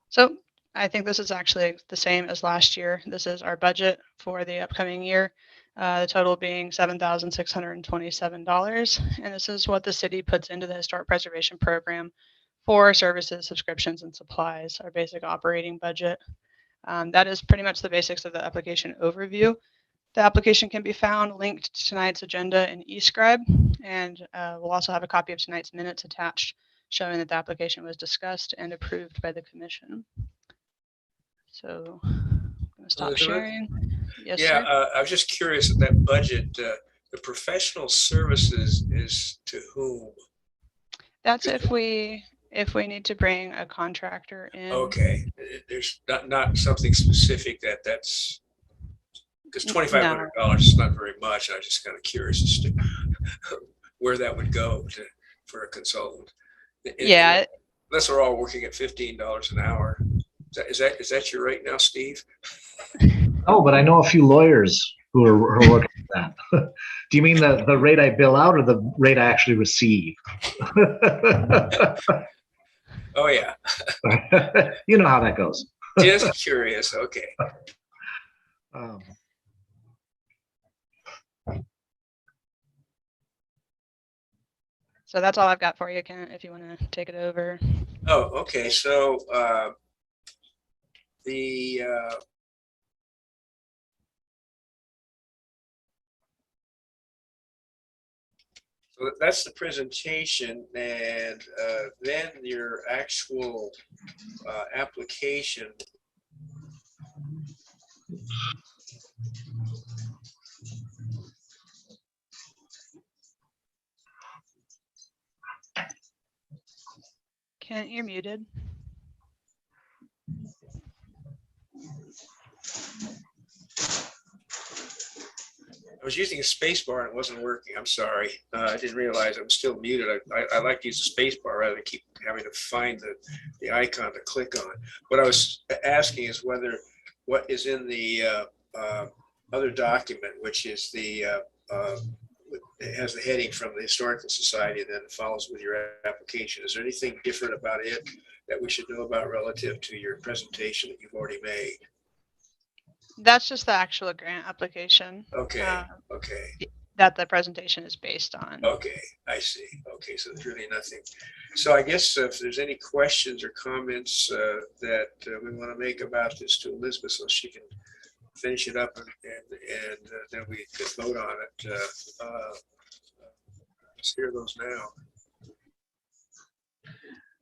So I think this is actually the same as last year. This is our budget for the upcoming year. The total being $7,627. And this is what the city puts into the historic preservation program for services, subscriptions, and supplies, our basic operating budget. That is pretty much the basics of the application overview. The application can be found linked to tonight's agenda in eScribe, and we'll also have a copy of tonight's minutes attached showing that the application was discussed and approved by the commission. So I'm going to stop sharing. Yes, yeah, sir. I was just curious at that budget, the professional services is to whom? That's if we need to bring a contractor in. Okay, there's not something specific that's because $2,500 is not very much. I was just kind of curious as to where that would go for a consultant. Yeah. Unless we're all working at $15 an hour. Is that your rate now, Steve? Oh, but I know a few lawyers who are working at that. Do you mean the rate I bill out or the rate I actually receive? Oh, yeah. You know how that goes. Just curious. Okay. So that's all I've got for you, Kent, if you want to take it over. Oh, okay. So so that's the presentation, and then your actual application. Kent, you're muted. I was using a space bar and it wasn't working. I'm sorry. I didn't realize I'm still muted. I like to use the space bar rather than keep having to find the icon to click on. What I was asking is whether what is in the other document, which is it has the heading from the Historical Society, and then it follows with your application. Is there anything different about it that we should know about relative to your presentation that you've already made? That's just the actual grant application. Okay. Okay. That the presentation is based on. Okay, I see. Okay, so there's really nothing. So I guess if there's any questions or comments that we want to make about this to Elizabeth, so she can finish it up and then we could vote on it. Let's hear those now.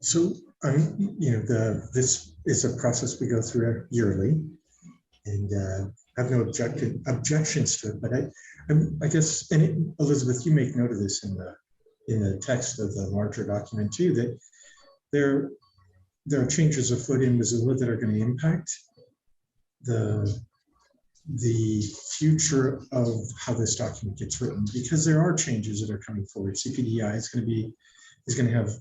So, this is a process we go through yearly, and I have no objections to it. But I guess, and Elizabeth, you make note of this in the text of the larger document too, that there are changes afoot in Missoula that are going to impact the future of how this document gets written, because there are changes that are coming forward. CPDI is going to have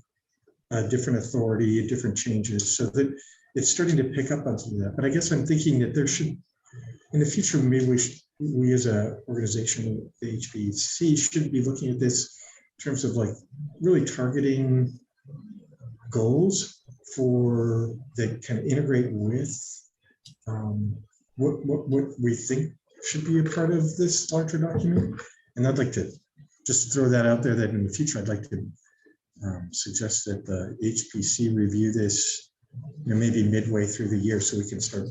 a different authority, different changes, so that it's starting to pick up on some of that. But I guess I'm thinking that there should, in the future, maybe we we as a organization, the HPC, should be looking at this in terms of like really targeting goals for that kind of integrate with what we think should be a part of this larger document. And I'd like to just throw that out there that in the future, I'd like to suggest that the HPC review this, maybe midway through the year, so we can start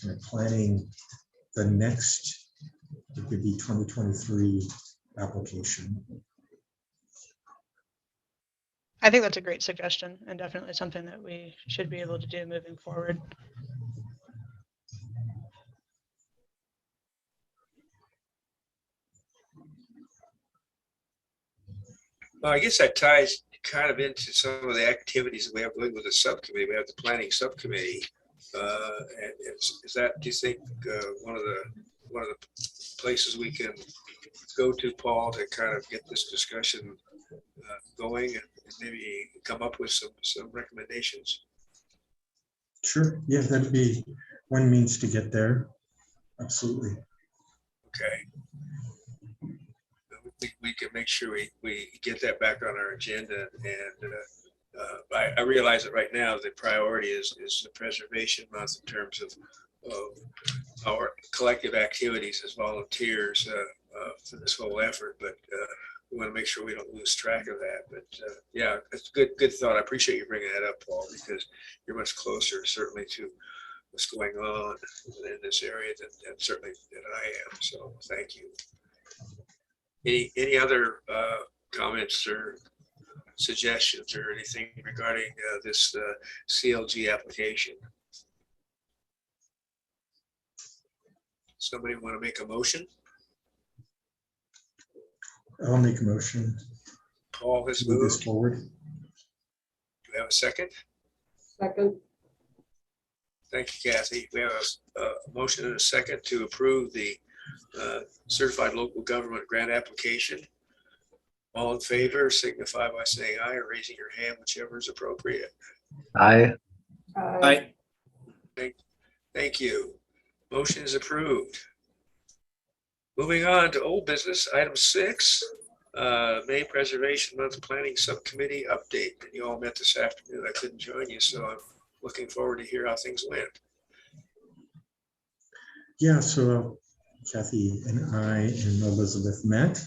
kind of planning the next, it could be 2023 application. I think that's a great suggestion and definitely something that we should be able to do moving forward. Well, I guess that ties kind of into some of the activities that we have going with the subcommittee. We have the planning subcommittee. And is that, do you think, one of the places we can go to, Paul, to kind of get this discussion going and maybe come up with some recommendations? Sure. Yeah, that'd be one means to get there. Absolutely. Okay. We can make sure we get that back on our agenda. And I realize that right now the priority is the preservation month in terms of our collective activities as volunteers for this whole effort. But we want to make sure we don't lose track of that. But yeah, it's good thought. I appreciate you bringing that up, Paul, because you're much closer certainly to what's going on in this area than certainly than I am. So thank you. Any other comments or suggestions or anything regarding this CLG application? Somebody want to make a motion? I'll make a motion Paul has to move this moved. forward. Do we have a second? Second. Thank you, Kathy. We have a motion and a second to approve the certified local government grant application. All in favor signify by saying aye or raising your hand, whichever is appropriate. Aye. Aye. Thank you. Motion is approved. Moving on to old business, item 6, May Preservation Month Planning Subcommittee update. You all met this afternoon. I couldn't join you, so I'm looking forward to hear how things went. Yeah, so Kathy and I and Elizabeth met,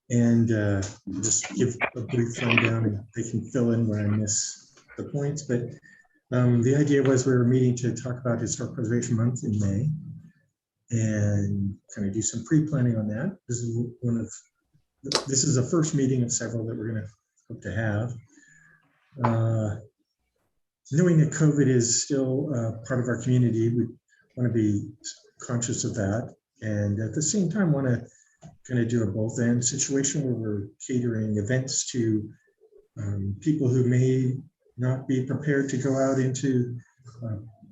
and just give a brief rundown, and they can fill in where I miss the points. But the idea was we were meeting to talk about Historic Preservation Month in May and kind of do some pre-planning on that. This is the first meeting of several that we're going to hope to have. Knowing that COVID is still part of our community, we want to be conscious of that, and at the same time want to kind of do a both end situation where we're catering events to people who may not be prepared to go out into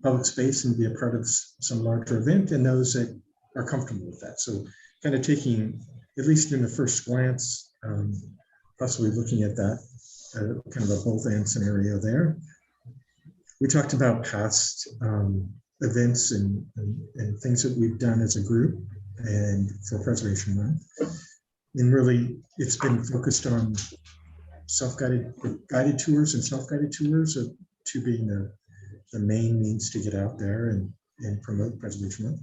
public space and be a part of some larger event, and those that are comfortable with that. So kind of taking, at least in the first glance, possibly looking at that kind of a both end scenario there. We talked about past events and things that we've done as a group and for Preservation Month. And really, it's been focused on guided tours and self-guided tours, of two being the main means to get out there and promote Preservation Month.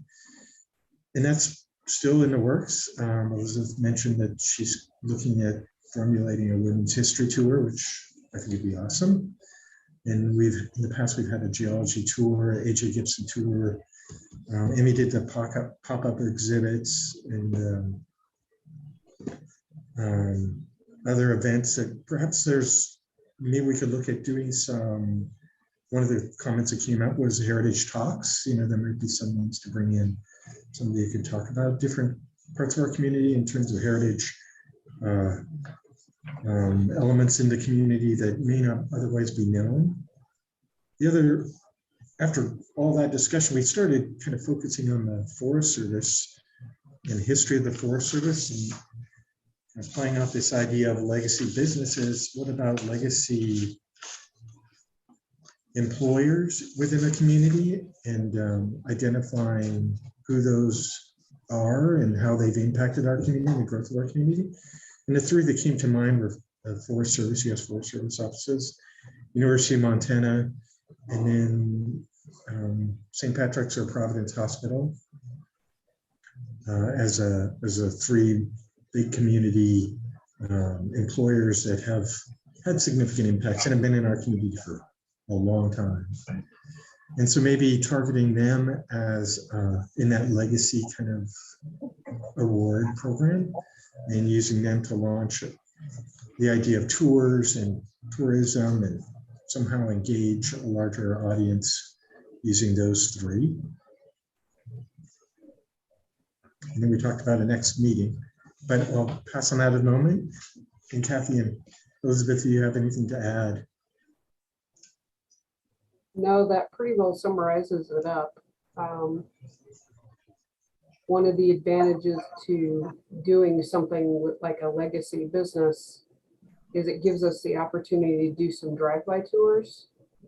And that's still in the works. Elizabeth mentioned that she's looking at formulating a women's history tour, which I think would be awesome. And in the past, we've had a geology tour, AJ Gibson tour. Emmy did the pop-up exhibits and other events that perhaps maybe we could look at doing some. One of the comments that came out was heritage talks. There might be some ones to bring in somebody who could talk about different parts of our community in terms of heritage elements in the community that may not otherwise be known. After all that discussion, we started kind of focusing on the Forest Service and the history of the Forest Service and playing out this idea of legacy businesses. What about legacy employers within the community, and identifying who those are and how they've impacted our community and the growth of our community. And the three that came to mind were Forest Service, U.S. Forest Service offices, University of Montana, and then St. Patrick's or Providence Hospital as a three big community employers that have had significant impacts and have been in our community for a long time. And so maybe targeting them as in that legacy kind of award program and using them to launch the idea of tours and tourism and somehow engage a larger audience using those three. And then we talked about the next meeting, but I'll pass on that at the moment. And Kathy and Elizabeth, do you have anything to add? No, that pretty well summarizes it up. One of the advantages to doing something with like a legacy business is it gives us the opportunity to do some drive-by tours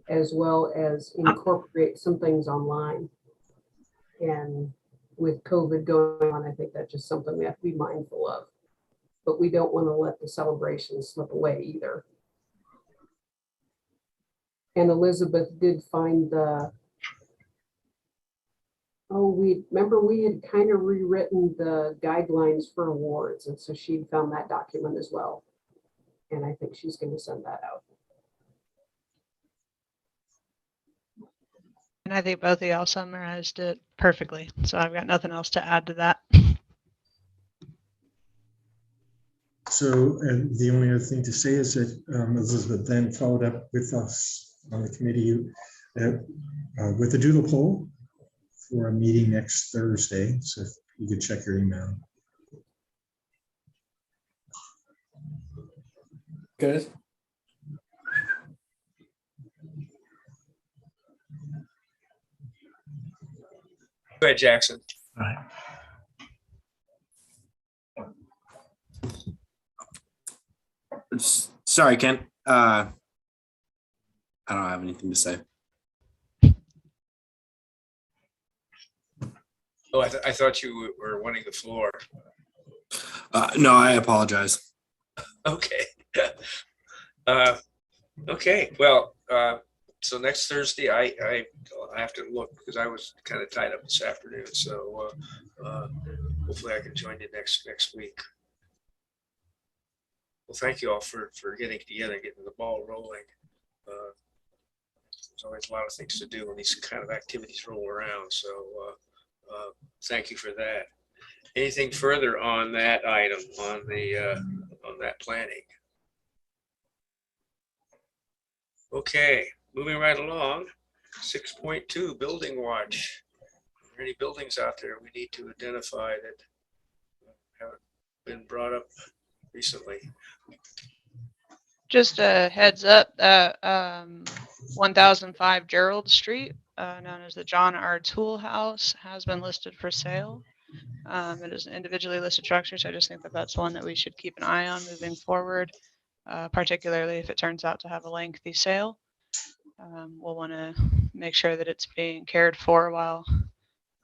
as well as incorporate some things online. And with COVID going on, I think that's just something we have to be mindful of. But we don't want to let the celebration slip away either. And Elizabeth did find the, we had kind of rewritten the guidelines for awards. And so she found that document as well. And I think she's going to send that out. And I think both of y'all summarized it perfectly. So I've got nothing else to add to that. So, and the only other thing to say is that Elizabeth then followed up with us on the committee with a doodle poll for a meeting next Thursday. So if you could check your email. Good. Go ahead, Jackson. All right. Sorry, Ken. I don't have anything to say. Oh, I thought you were wanting the floor. No, I apologize. Okay. Okay. Well, so next Thursday, I have to look because I was kind of tied up this afternoon. So hopefully I can join you next week. Well, thank you all for getting together and getting the ball rolling. There's always a lot of things to do when these kind of activities roll around. So thank you for that. Anything further on that item on that planning? Okay, moving right along. 6.2 building watch. Are there any buildings out there we need to identify that haven't been brought up recently? Just a heads up that 1005 Gerald Street, known as the John R. Tool House, has been listed for sale. It is an individually listed structure, so I just think that that's one that we should keep an eye on moving forward, particularly if it turns out to have a lengthy sale. We'll want to make sure that it's being cared for while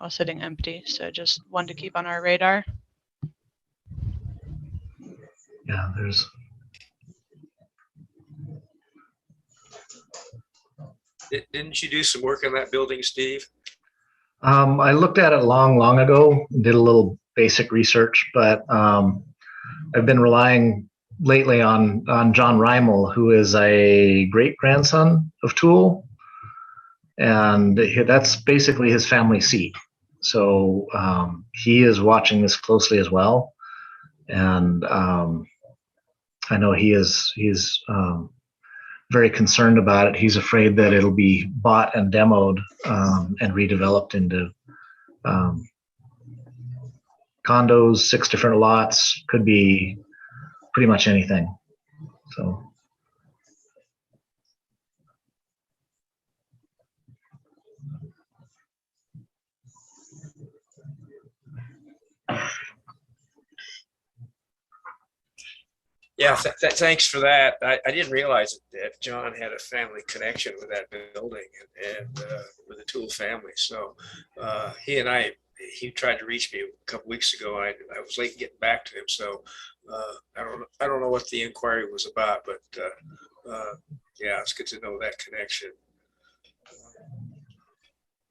sitting empty. So just one to keep on our radar. Yeah, there's. Didn't you do some work on that building, Steve? I looked at it long ago, did a little basic research, but I've been relying lately on John Reimel, who is a great grandson of Toole, and that's basically his family seat. So he is watching this closely as well, and I know he is very concerned about it. He's afraid that it'll be bought and demoed and redeveloped into condos, 6 different lots, could be pretty much anything. So. Yeah, thanks for that. I didn't realize that John had a family connection with that building and with the Toole family. So he he tried to reach me a couple weeks ago. I was late getting back to him, so I don't know what the inquiry was about, but yeah, it's good to know that connection.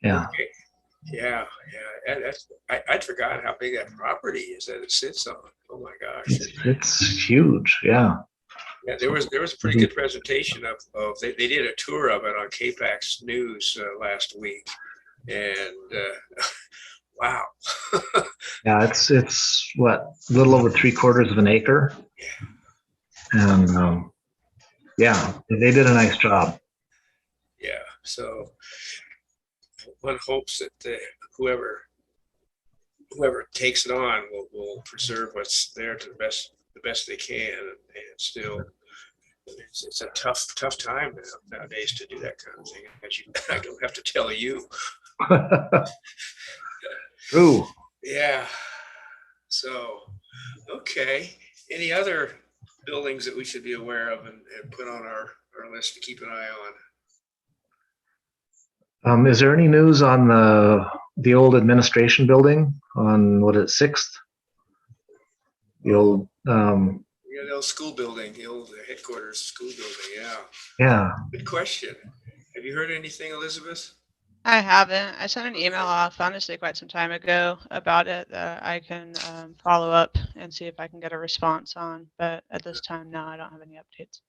Yeah, Okay. Yeah, yeah. And I'd forgotten how big that property is that it sits on. Oh my gosh. it's huge. Yeah. Yeah, there was a pretty good presentation of they did a tour of it on KPAX News last week, and wow. Yeah, it's what, a little over 3/4 of an acre. And yeah, they did a nice job. Yeah, so one hopes that whoever takes it on will preserve what's there to the best they can, and still it's a tough time nowadays to do that kind of thing. I don't have to tell you. True. Yeah. So, okay. Any other buildings that we should be aware of and put on our list to keep an eye on? Is there any news on the old administration building on what is it, 6th? The old Yeah, the old school building, the old headquarters school building. Yeah. yeah. Good question. Have you heard anything, Elizabeth? I haven't. I sent an email off, honestly, quite some time ago about it that I can follow up and see if I can get a response on. But at this time, no, I don't have any updates.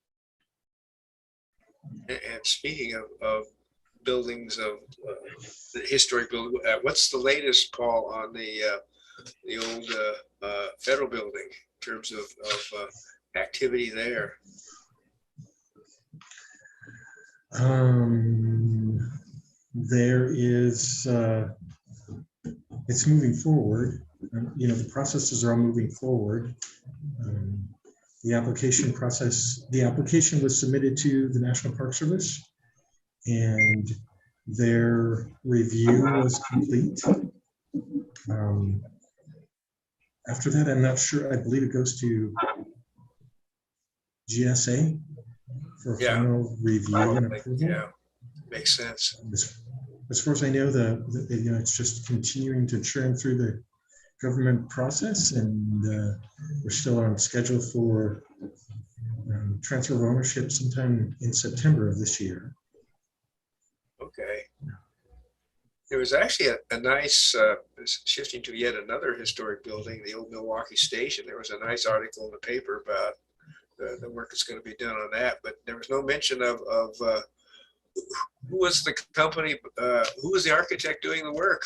And speaking of buildings of the historic building, what's the latest, Paul, on the old federal building in terms of activity there? There is, it's moving forward. The processes are all moving forward. The application was submitted to the National Park Service, and their review was complete. After that, I'm not sure. I believe it goes to GSA for final review and approval. Yeah, makes sense. As far as I know, it's just continuing to churn through the government process, and we're still on schedule for transfer of ownership sometime in September of this year. Okay. There was actually a nice, shifting to yet another historic building, the old Milwaukee Station. There was a nice article in the paper about the work that's going to be done on that, but there was no mention of who was the company, who was the architect doing the work,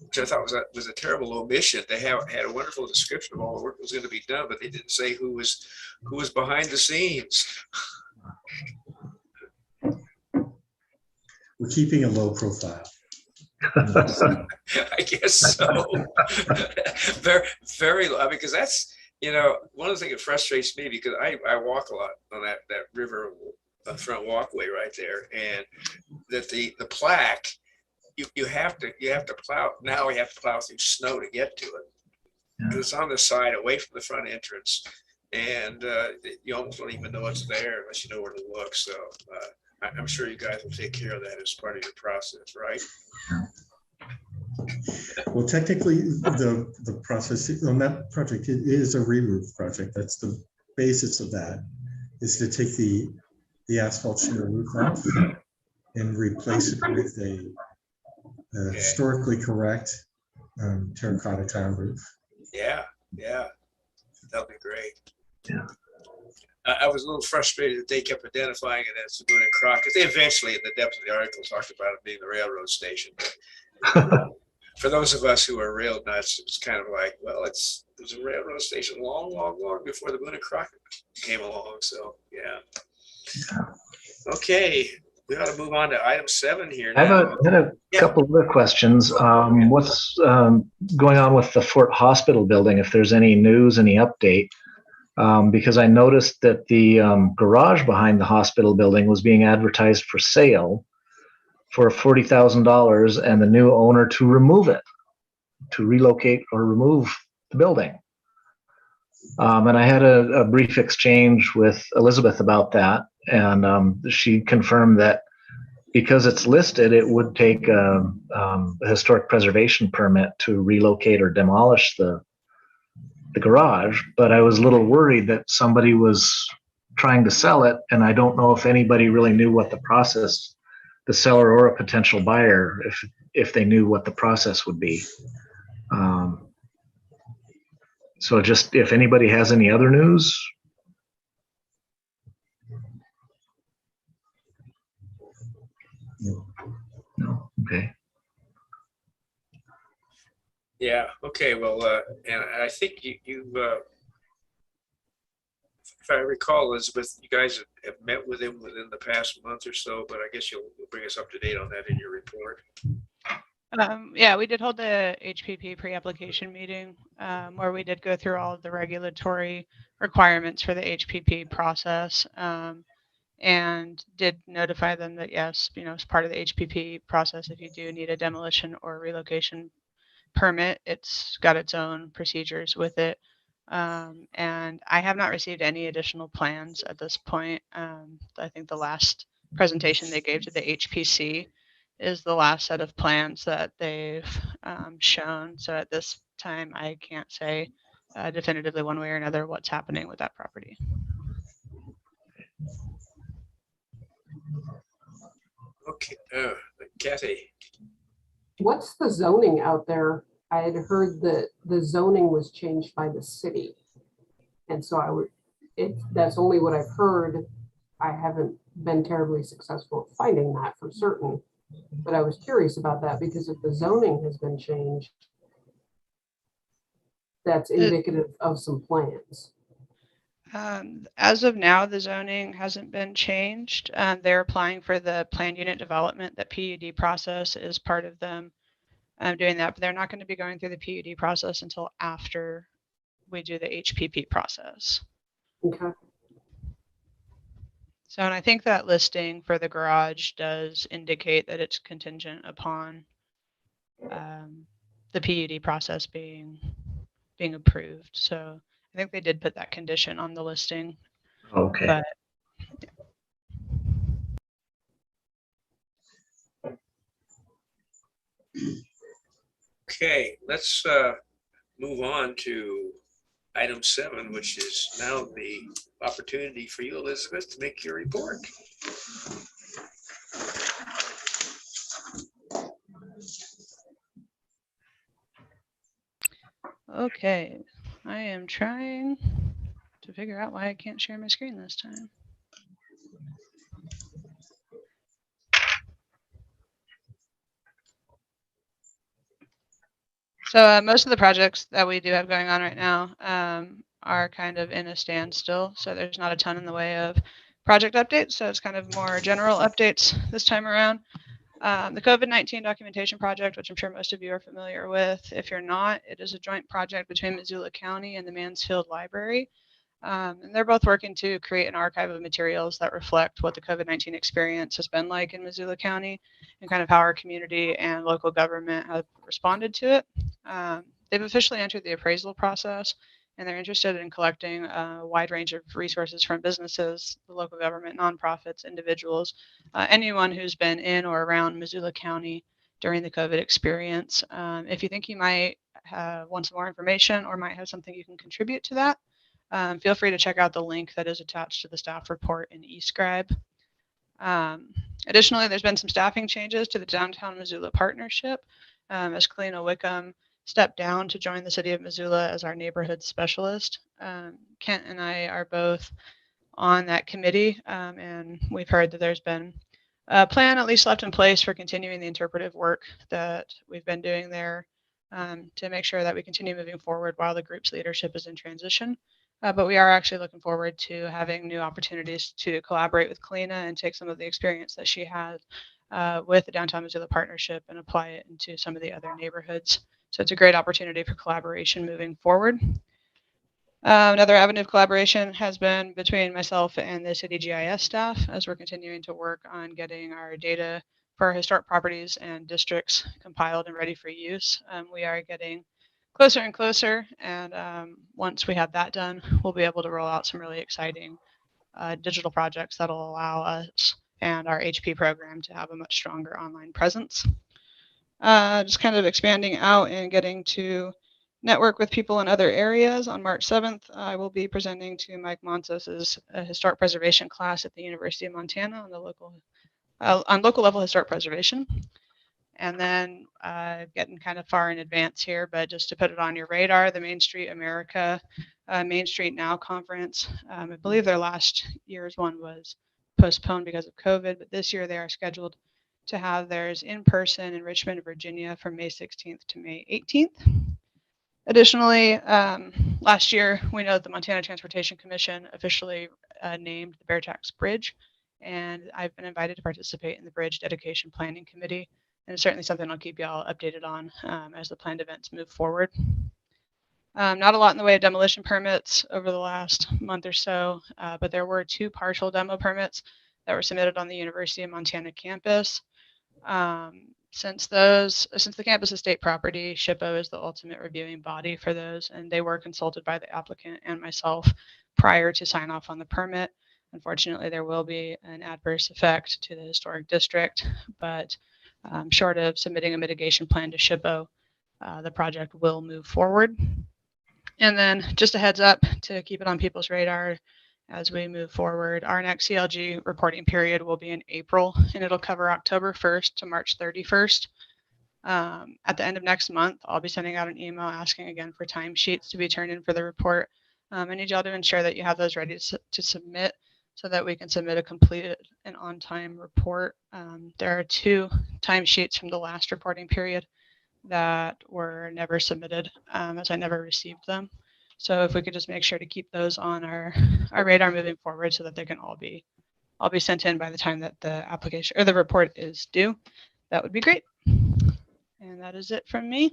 which I thought was a terrible omission. They had a wonderful description of all the work that was going to be done, but they didn't say who was behind the scenes. We're keeping a low profile. I guess so. Very, very low. I mean, because that's, one of the things that frustrates me, because I walk a lot on that river front walkway right there, and that the plaque, you have to plow. Now we have to plow through snow to get to it. Yeah. It's on the side away from the front entrance, and you almost don't even know it's there unless you know where to look. So I'm sure you guys will take care of that as part of your process, right? Well, technically, the process on that project, it is a re-roof project. That's the basis of that, is to take the asphalt shingle roof off and replace it with a historically correct terracotta tile roof. Yeah, that'll be great. Yeah. I was a little frustrated that they kept identifying it as Boone and Crockett. They eventually, in the depth of the article, talked about it being the railroad station. For those of us who are rail nuts, it's kind of like, well, it was a railroad station long before the Boone and Crockett came along. So, yeah. Okay, we ought to move on to item 7 here now. I had a couple of other questions. What's going on with the Fort Hospital building, if there's any news, any update? Because I noticed that the garage behind the hospital building was being advertised for sale for $40,000, and the new owner to remove it, to relocate or remove the building. And I had a brief exchange with Elizabeth about that, and she confirmed that because it's listed, it would take a historic preservation permit to relocate or demolish the garage. But I was a little worried that somebody was trying to sell it, and I don't know if anybody really knew what the process, the seller or a potential buyer, if they knew what the process would be. So just if anybody has any other news. No. Okay. Yeah, okay, well, and I think you if I recall, Elizabeth, you guys have met with him within the past month or so, but I guess you'll bring us up to date on that in your report. Yeah, we did hold the HPP pre-application meeting where we did go through all of the regulatory requirements for the HPP process and did notify them that yes, as part of the HPP process, if you do need a demolition or relocation permit, it's got its own procedures with it. And I have not received any additional plans at this point. I think the last presentation they gave to the HPC is the last set of plans that they've shown. So at this time, I can't say definitively one way or another what's happening with that property. Okay, Kathy. What's the zoning out there? I had heard that the zoning was changed by the city. And so that's only what I've heard. I haven't been terribly successful at finding that for certain, but I was curious about that because if the zoning has been changed, that's indicative of some plans. As of now, the zoning hasn't been changed. They're applying for the planned unit development. That PUD process is part of them doing that, but they're not going to be going through the PUD process until after we do the HPP process. Okay. So, and I think that listing for the garage does indicate that it's contingent upon the PUD process being approved. So I think they did put that condition on the listing. Okay. But Okay, let's move on to item 7, which is now the opportunity for you, Elizabeth, to make your report. okay, I am trying to figure out why I can't share my screen this time. So most of the projects that we do have going on right now are kind of in a standstill. So there's not a ton in the way of project updates. So it's kind of more general updates this time around. The COVID-19 documentation project, which I'm sure most of you are familiar with. If you're not, it is a joint project between Missoula County and the Mansfield Library. And they're both working to create an archive of materials that reflect what the COVID-19 experience has been like in Missoula County and kind of how our community and local government have responded to it. They've officially entered the appraisal process, and they're interested in collecting a wide range of resources from businesses, the local government, nonprofits, individuals, anyone who's been in or around Missoula County during the COVID experience. If you think you might want some more information or might have something you can contribute to that, feel free to check out the link that is attached to the staff report in eScribe. Additionally, there's been some staffing changes to the Downtown Missoula Partnership as Kalina Wickham stepped down to join the City of Missoula as our neighborhood specialist. Kent and I are both on that committee, and we've heard that there's been a plan at least left in place for continuing the interpretive work that we've been doing there to make sure that we continue moving forward while the group's leadership is in transition. But we are actually looking forward to having new opportunities to collaborate with Kalina and take some of the experience that she had with the Downtown Missoula Partnership and apply it into some of the other neighborhoods. So it's a great opportunity for collaboration moving forward. Another avenue of collaboration has been between myself and the city GIS staff as we're continuing to work on getting our data for our historic properties and districts compiled and ready for use. We are getting closer and closer, and once we have that done, we'll be able to roll out some really exciting digital projects that'll allow us and our HP program to have a much stronger online presence. Just kind of expanding out and getting to network with people in other areas. On March 7th, I will be presenting to Mike Montos's historic preservation class at the University of Montana on the local level historic preservation. And then getting kind of far in advance here, but just to put it on your radar, the Main Street America Main Street Now conference. I believe their last year's one was postponed because of COVID, but this year they are scheduled to have theirs in person in Richmond, Virginia from May 16th to May 18th. Additionally, last year, we know that the Montana Transportation Commission officially named the Veritax Bridge, and I've been invited to participate in the Bridge Dedication Planning Committee, and it's certainly something I'll keep you all updated on as the planned events move forward. Not a lot in the way of demolition permits over the last month or so, but there were 2 partial demo permits that were submitted on the University of Montana campus. Since the campus is state property, SHPO is the ultimate reviewing body for those, and they were consulted by the applicant and myself prior to sign off on the permit. Unfortunately, there will be an adverse effect to the historic district, but short of submitting a mitigation plan to SHPO, the project will move forward. And then just a heads up to keep it on people's radar as we move forward. Our next CLG reporting period will be in April, and it'll cover October 1st to March 31st. At the end of next month, I'll be sending out an email asking again for timesheets to be turned in for the report. I need y'all to ensure that you have those ready to submit so that we can submit a completed and on-time report. There are 2 timesheets from the last reporting period that were never submitted as I never received them. So if we could just make sure to keep those on our radar moving forward so that they can all be sent in by the time that the application or the report is due, that would be great. And that is it from me.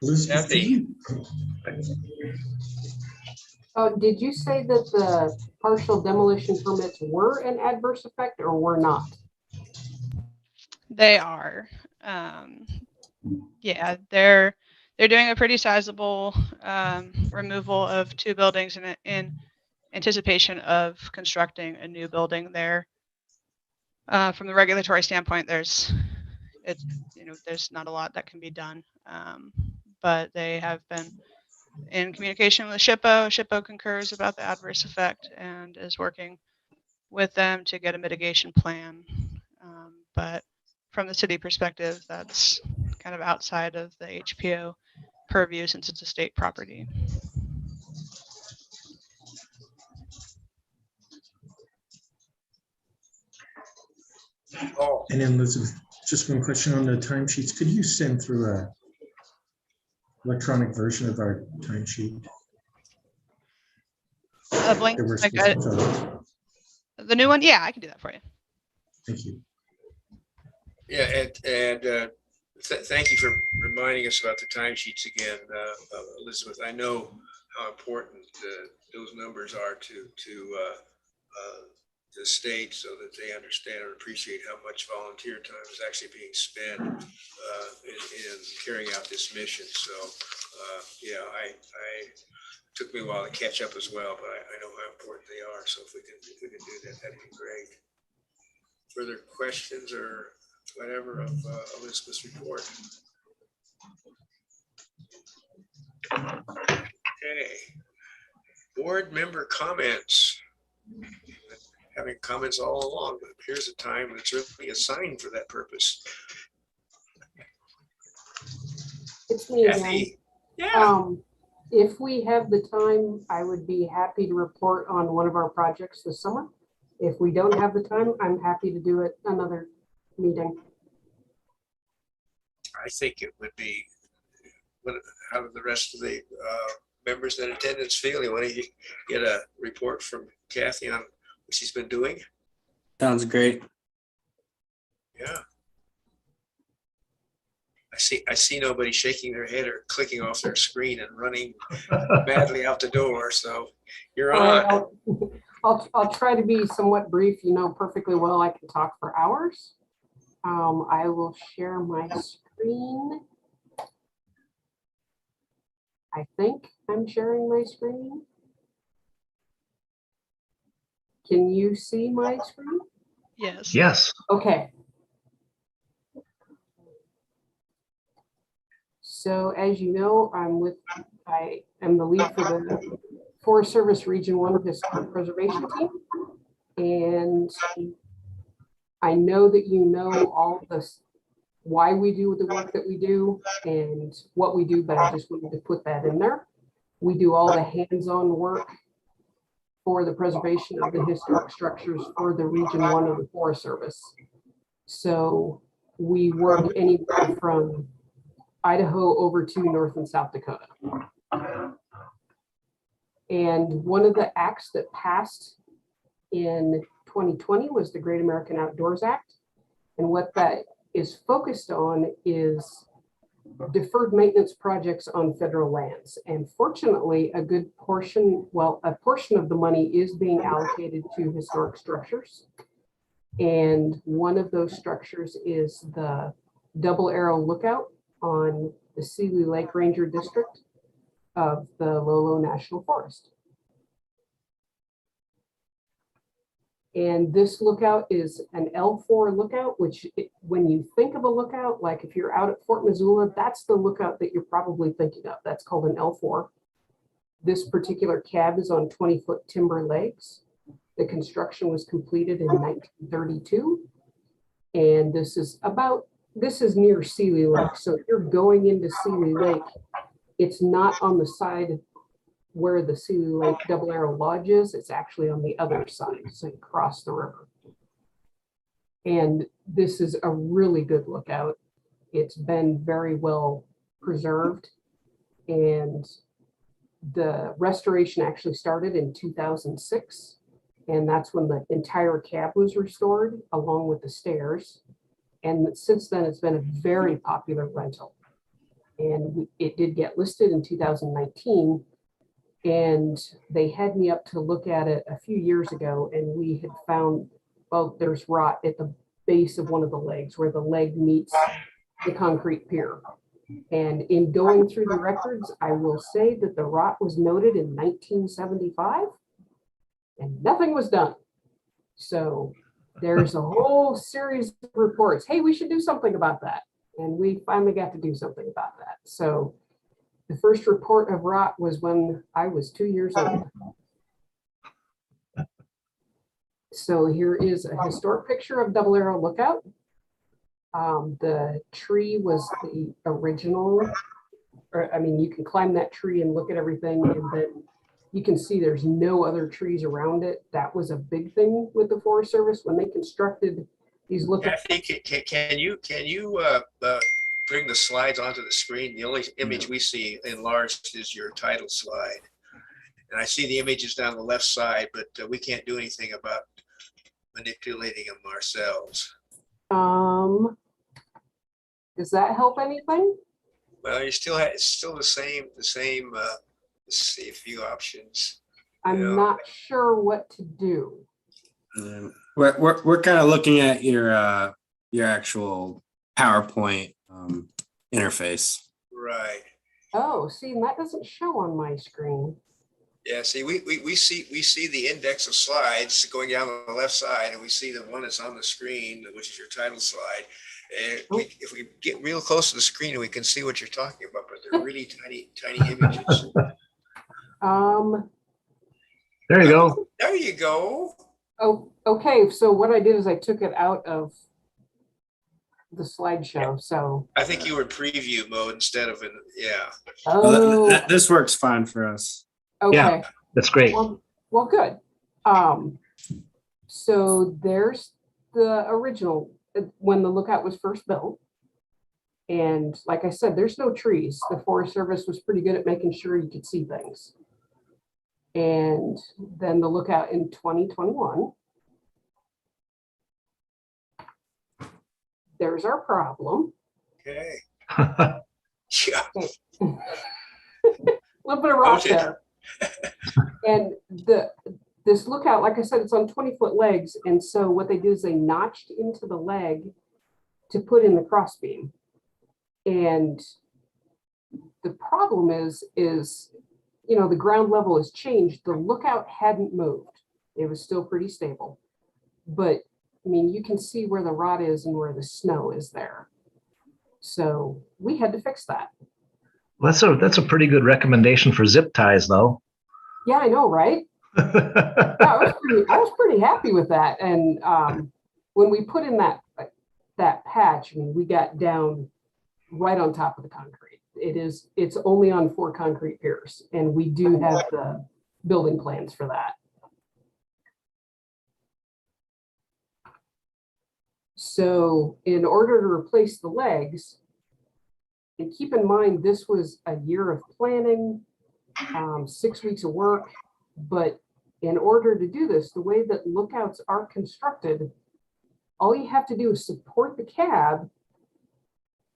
Elizabeth, Kathy. Did you say that the partial demolition permits were an adverse effect or were not? They are. Yeah, they're doing a pretty sizable removal of 2 buildings in anticipation of constructing a new building there. From the regulatory standpoint, there's not a lot that can be done, but they have been in communication with SHPO. SHPO concurs about the adverse effect and is working with them to get a mitigation plan. But from the city perspective, that's kind of outside of the HPO purview since it's a state property. Oh, and then Elizabeth, just one question on the timesheets. Could you send through a electronic version of our timesheet? A blank, that we're like supposed to fill out? the new one? Yeah, I can do that for you. Thank you. yeah, and thank you for reminding us about the timesheets again, Elizabeth. I know how important those numbers are to the state so that they understand and appreciate how much volunteer time is actually being spent in carrying out this mission. So yeah, I took me a while to catch up as well, but I know how important they are. So if we can do that, that'd be great. Further questions or whatever of Elizabeth's report? Okay. Board member comments. Having comments all along, but here's a time that's really assigned for that purpose. It's me again. Kathy, yeah. If we have the time, I would be happy to report on one of our projects this summer. If we don't have the time, I'm happy to do it another meeting. I think it would be, how do the rest of the members in attendance feel? You want to get a report from Kathy on what she's been doing? Sounds great. Yeah. I see nobody shaking their head or clicking off their screen and running madly out the door. So you're on. I'll try to be somewhat brief. You know perfectly well I can talk for hours. I will share my screen. I think I'm sharing my screen. Can you see my screen? Yes. Yes. Okay. So as you know, I am the lead for the Forest Service Region 1 Historic Preservation Team. And I know that you know all of this, why we do the work that we do and what we do, but I just wanted to put that in there. We do all the hands-on work for the preservation of the historic structures for the Region 1 of the Forest Service. So we work anywhere from Idaho over to North and South Dakota. And one of the acts that passed in 2020 was the Great American Outdoors Act. And what that is focused on is deferred maintenance projects on federal lands. And fortunately, a good portion, well, a portion of the money is being allocated to historic structures. And one of those structures is the Double Arrow Lookout on the Seeley Lake Ranger District of the Lolo National Forest. And this lookout is an L4 lookout, which when you think of a lookout, like if you're out at Fort Missoula, that's the lookout that you're probably thinking of. That's called an L4. This particular cab is on 20-foot timber legs. The construction was completed in 1932. And this is near Seeley Lake. So if you're going into Seeley Lake, it's not on the side where the Seeley Lake Double Arrow Lodge is. It's actually on the other side, so you cross the river. And this is a really good lookout. It's been very well preserved. And the restoration actually started in 2006. And that's when the entire cab was restored along with the stairs. And since then, it's been a very popular rental. And it did get listed in 2019. And they had me up to look at it a few years ago, and we had found, well, there's rot at the base of one of the legs where the leg meets the concrete pier. And in going through the records, I will say that the rot was noted in 1975 and nothing was done. So there's a whole series of reports. Hey, we should do something about that. And we finally got to do something about that. So the first report of rot was when I was 2 years old. So here is a historic picture of Double Arrow Lookout. The tree was the original, or I mean, you can climb that tree and look at everything, and then you can see there's no other trees around it. That was a big thing with the Forest Service when they constructed these lookouts. Can you bring the slides onto the screen? The only image we see enlarged is your title slide. And I see the images down the left side, but we can't do anything about manipulating them ourselves. Does that help anything? Well, it's still the same. Let's see a few options. I'm not sure what to do. We're kind of looking at your actual PowerPoint interface. Right. Oh, see, and that doesn't show on my screen. Yeah. See, we see the index of slides going down on the left side, and we see the one that's on the screen, which is your title slide. And if we get real close to the screen, we can see what you're talking about, but they're really tiny images. There you go. There you go. Oh, okay. So what I did is I took it out of the slideshow. So I think you were in preview mode instead of yeah. oh, This works fine for us. okay. Yeah. That's great. Well, good. So there's the original when the lookout was first built. And like I said, there's no trees. The Forest Service was pretty good at making sure you could see things. And then the lookout in 2021. There's our problem. Okay. Yeah. Yeah. A little bit of rock there. And this lookout, like I said, it's on 20-foot legs. And so what they did is they notched into the leg to put in the crossbeam. And the problem is, you know, the ground level has changed. The lookout hadn't moved. It was still pretty stable. But I mean, you can see where the rot is and where the snow is there. So we had to fix that. That's a pretty good recommendation for zip ties, though. Yeah, I know, right? Yeah, I was pretty happy with that. And when we put in that patch, I mean, we got down right on top of the concrete. It's only on 4 concrete piers, and we do have the building plans for that. So in order to replace the legs, and keep in mind, this was a year of planning, 6 weeks of work, but in order to do this, the way that lookouts are constructed, all you have to do is support the cab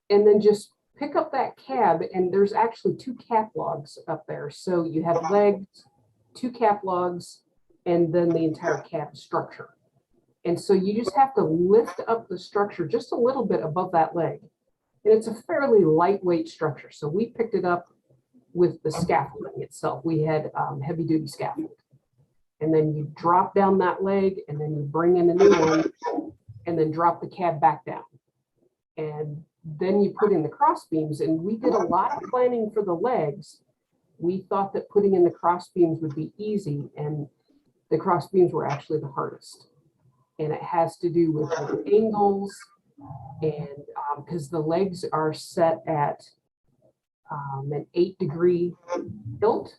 and then just pick up that cab, and there's actually 2 cap logs up there. So you have legs, 2 cap logs, and then the entire cab structure. And so you just have to lift up the structure just a little bit above that leg. And it's a fairly lightweight structure. So we picked it up with the scaffolding itself. We had heavy duty scaffold. And then you drop down that leg, and then you bring in a new one, and then drop the cab back down. And then you put in the cross beams, and we did a lot of planning for the legs. We thought that putting in the cross beams would be easy, and the cross beams were actually the hardest. And it has to do with the angles, and because the legs are set at an 8-degree tilt,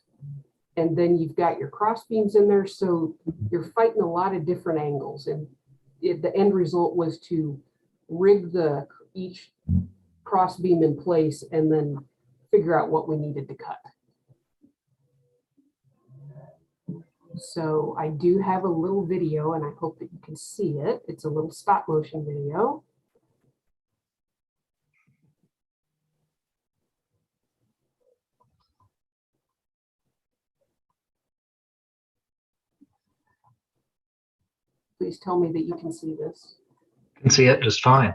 and then you've got your cross beams in there, so you're fighting a lot of different angles. And the end result was to rig each cross beam in place and then figure out what we needed to cut. So I do have a little video, and I hope that you can see it. It's a little stop motion video. Please tell me that you can see this. Can see it just fine.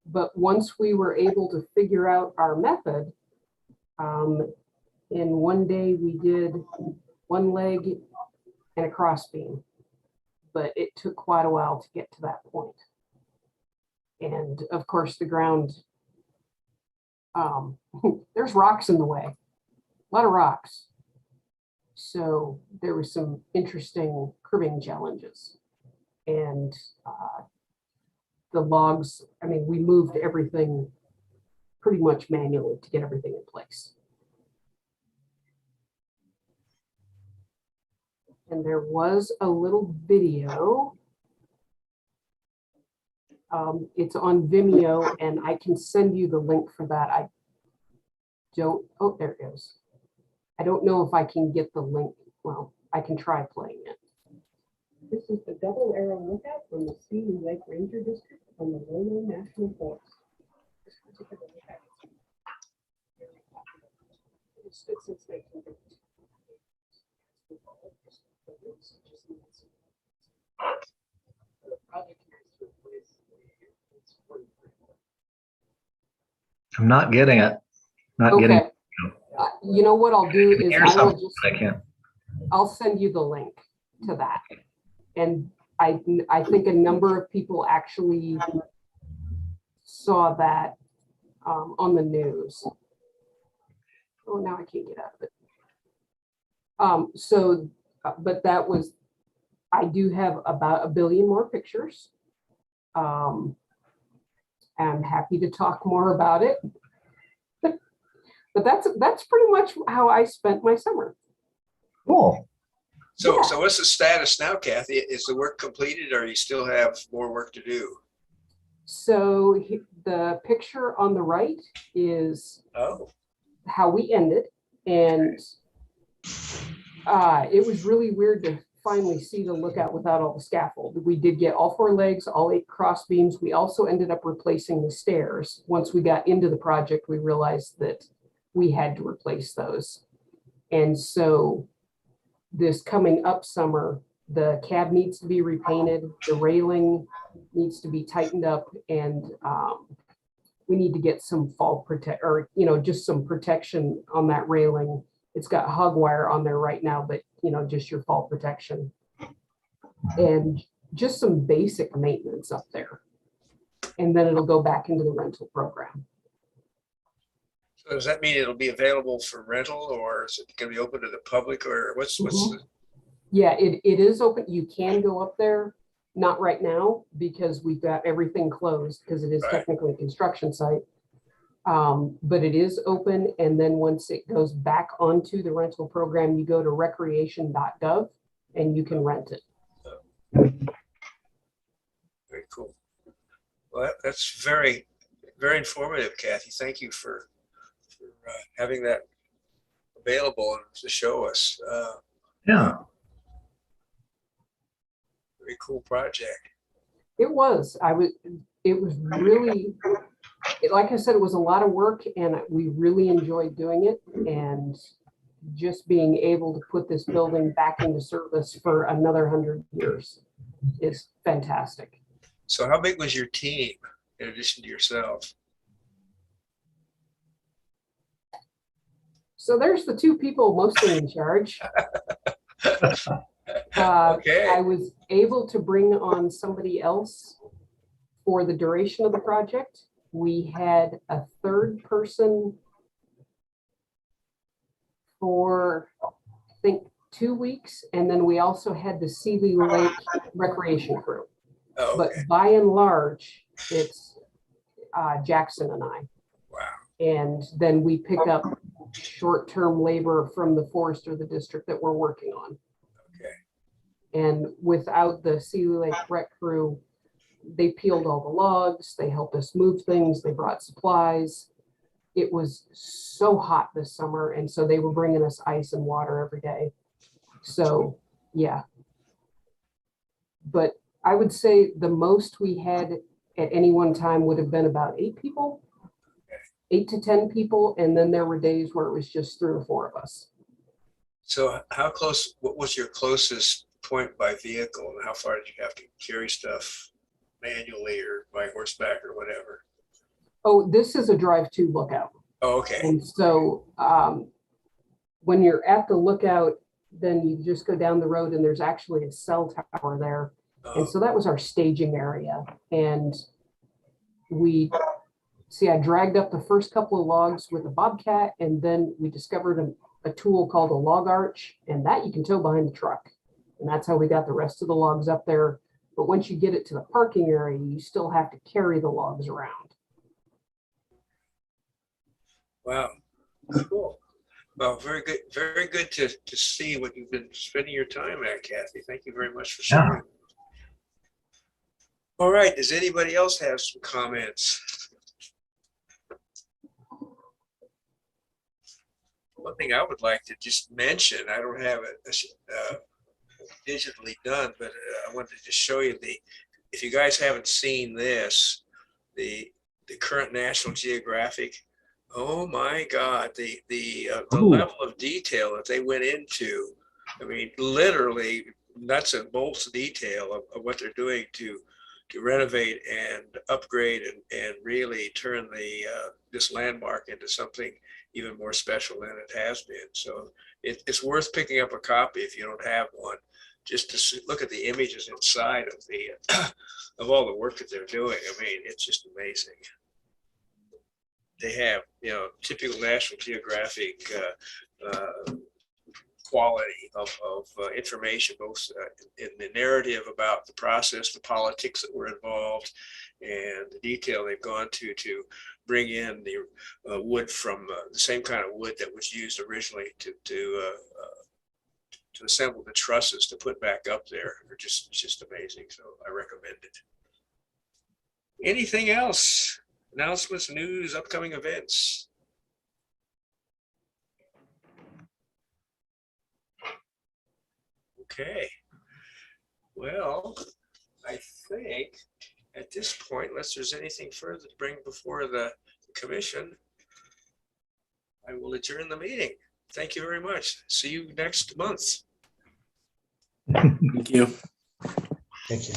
But once we were able to figure out our method, in one day we did 1 leg and a cross beam, but it took quite a while to get to that point. And of course, the ground, there's rocks in the way, a lot of rocks. So there was some interesting cribbing challenges. And the logs, I mean, we moved everything pretty much manually to get everything in place. And there was a little video. It's on Vimeo, and I can send you the link for that. I don't, oh, there it goes. I don't know if I can get the link. Well, I can try playing it. This is the double arrow lookout from the Sea and Lake Ranger District on the Lono National Forest. This particular lookout is very popular. It's stood since 1952. The project is to replace its 43. I'm not getting it. Not Okay. getting. You know what I'll do is Hear I will something, just, but I can't. I'll send you the link to that. And I think a number of people actually saw that on the news. Oh, now I can't get out of it. But that was, I do have about 1 billion more pictures. I'm happy to talk more about it. But that's pretty much how I spent my summer. Cool. So, Yeah. so what's the status now, Kathy? Is the work completed, or you still have more work to do? So the picture on the right is how we ended. And it was really weird to finally see the lookout without all the scaffold. We did get all 4 legs, all 8 cross beams. We also ended up replacing the stairs. Once we got into the project, we realized that we had to replace those. And so this coming up summer, The cab needs to be repainted, the railing needs to be tightened up, and we need to get some fall protect, or, you know, just some protection on that railing. It's got hog wire on there right now, but, you know, just your fall protection. And just some basic maintenance up there. And then it'll go back into the rental program. So does that mean it'll be available for rental, or is it going to be open to the public, or what's the, Yeah, it is open. You can go up there, not right now, because we've got everything closed, because it is Right. technically a construction site. But it is open, and then once it goes back onto the rental program, you go to recreation.gov and you can rent it. very cool. Well, that's very, very informative, Kathy. Thank you for having that available to show us. Yeah. Very cool project. It was really, like I said, it was a lot of work, and we really enjoyed doing it. And just being able to put this building back into service for another 100 years is fantastic. So how big was your team in addition to yourself? So there's the two people mostly in charge. Okay. I was able to bring on somebody else for the duration of the project. We had a third person for, I think, 2 weeks. And then we also had the Seeley Lake recreation crew. Oh, But okay. by and large, it's Jackson and I. Wow. And then we pick up short-term labor from the forest or the district that we're working on. Okay. And without the Seeley Lake rec crew, they peeled all the logs, they helped us move things, they brought supplies. It was so hot this summer, and so they were bringing us ice and water every day. So, yeah. But I would say the most we had at any one time would have been about 8 people, 8 to 10 people. And then there were days where it was just 3 or 4 of us. So how close, what was your closest point by vehicle, and how far did you have to carry stuff manually or by horseback or whatever? Oh, this is a drive-to lookout. Oh, okay. And so when you're at the lookout, then you just go down the road and there's actually a cell tower there. And so that was our staging area. And I dragged up the first couple of logs with a bobcat, and then we discovered a tool called a log arch, and that you can tow behind the truck. And that's how we got the rest of the logs up there. But once you get it to the parking area, you still have to carry the logs around. Wow. Cool. Well, very good to see what you've been spending your time at, Kathy. Thank you very much for sharing. Yeah. All right, does anybody else have some comments? One thing I would like to just mention, I don't have it digitally done, but I wanted to just show you if you guys haven't seen this, the current National Geographic. Oh my God, the level of detail that they went into. I mean, literally nuts and bolts detail of what they're doing to renovate and upgrade and really turn this landmark into something even more special than it has been. So it's worth picking up a copy if you don't have one, just to look at the images inside of of all the work that they're doing. I mean, it's just amazing. They have, typical National Geographic quality of information, both in the narrative about the process, the politics that were involved, and the detail they've gone to bring in the wood from the same kind of wood that was used originally to assemble the trusses to put back up there. They're just amazing. So I recommend it. Anything else? Announcements, news, upcoming events? Okay. Well, I think at this point, unless there's anything further to bring before the commission, I will adjourn the meeting. Thank you very much. See you next month. Thank you. Thank you.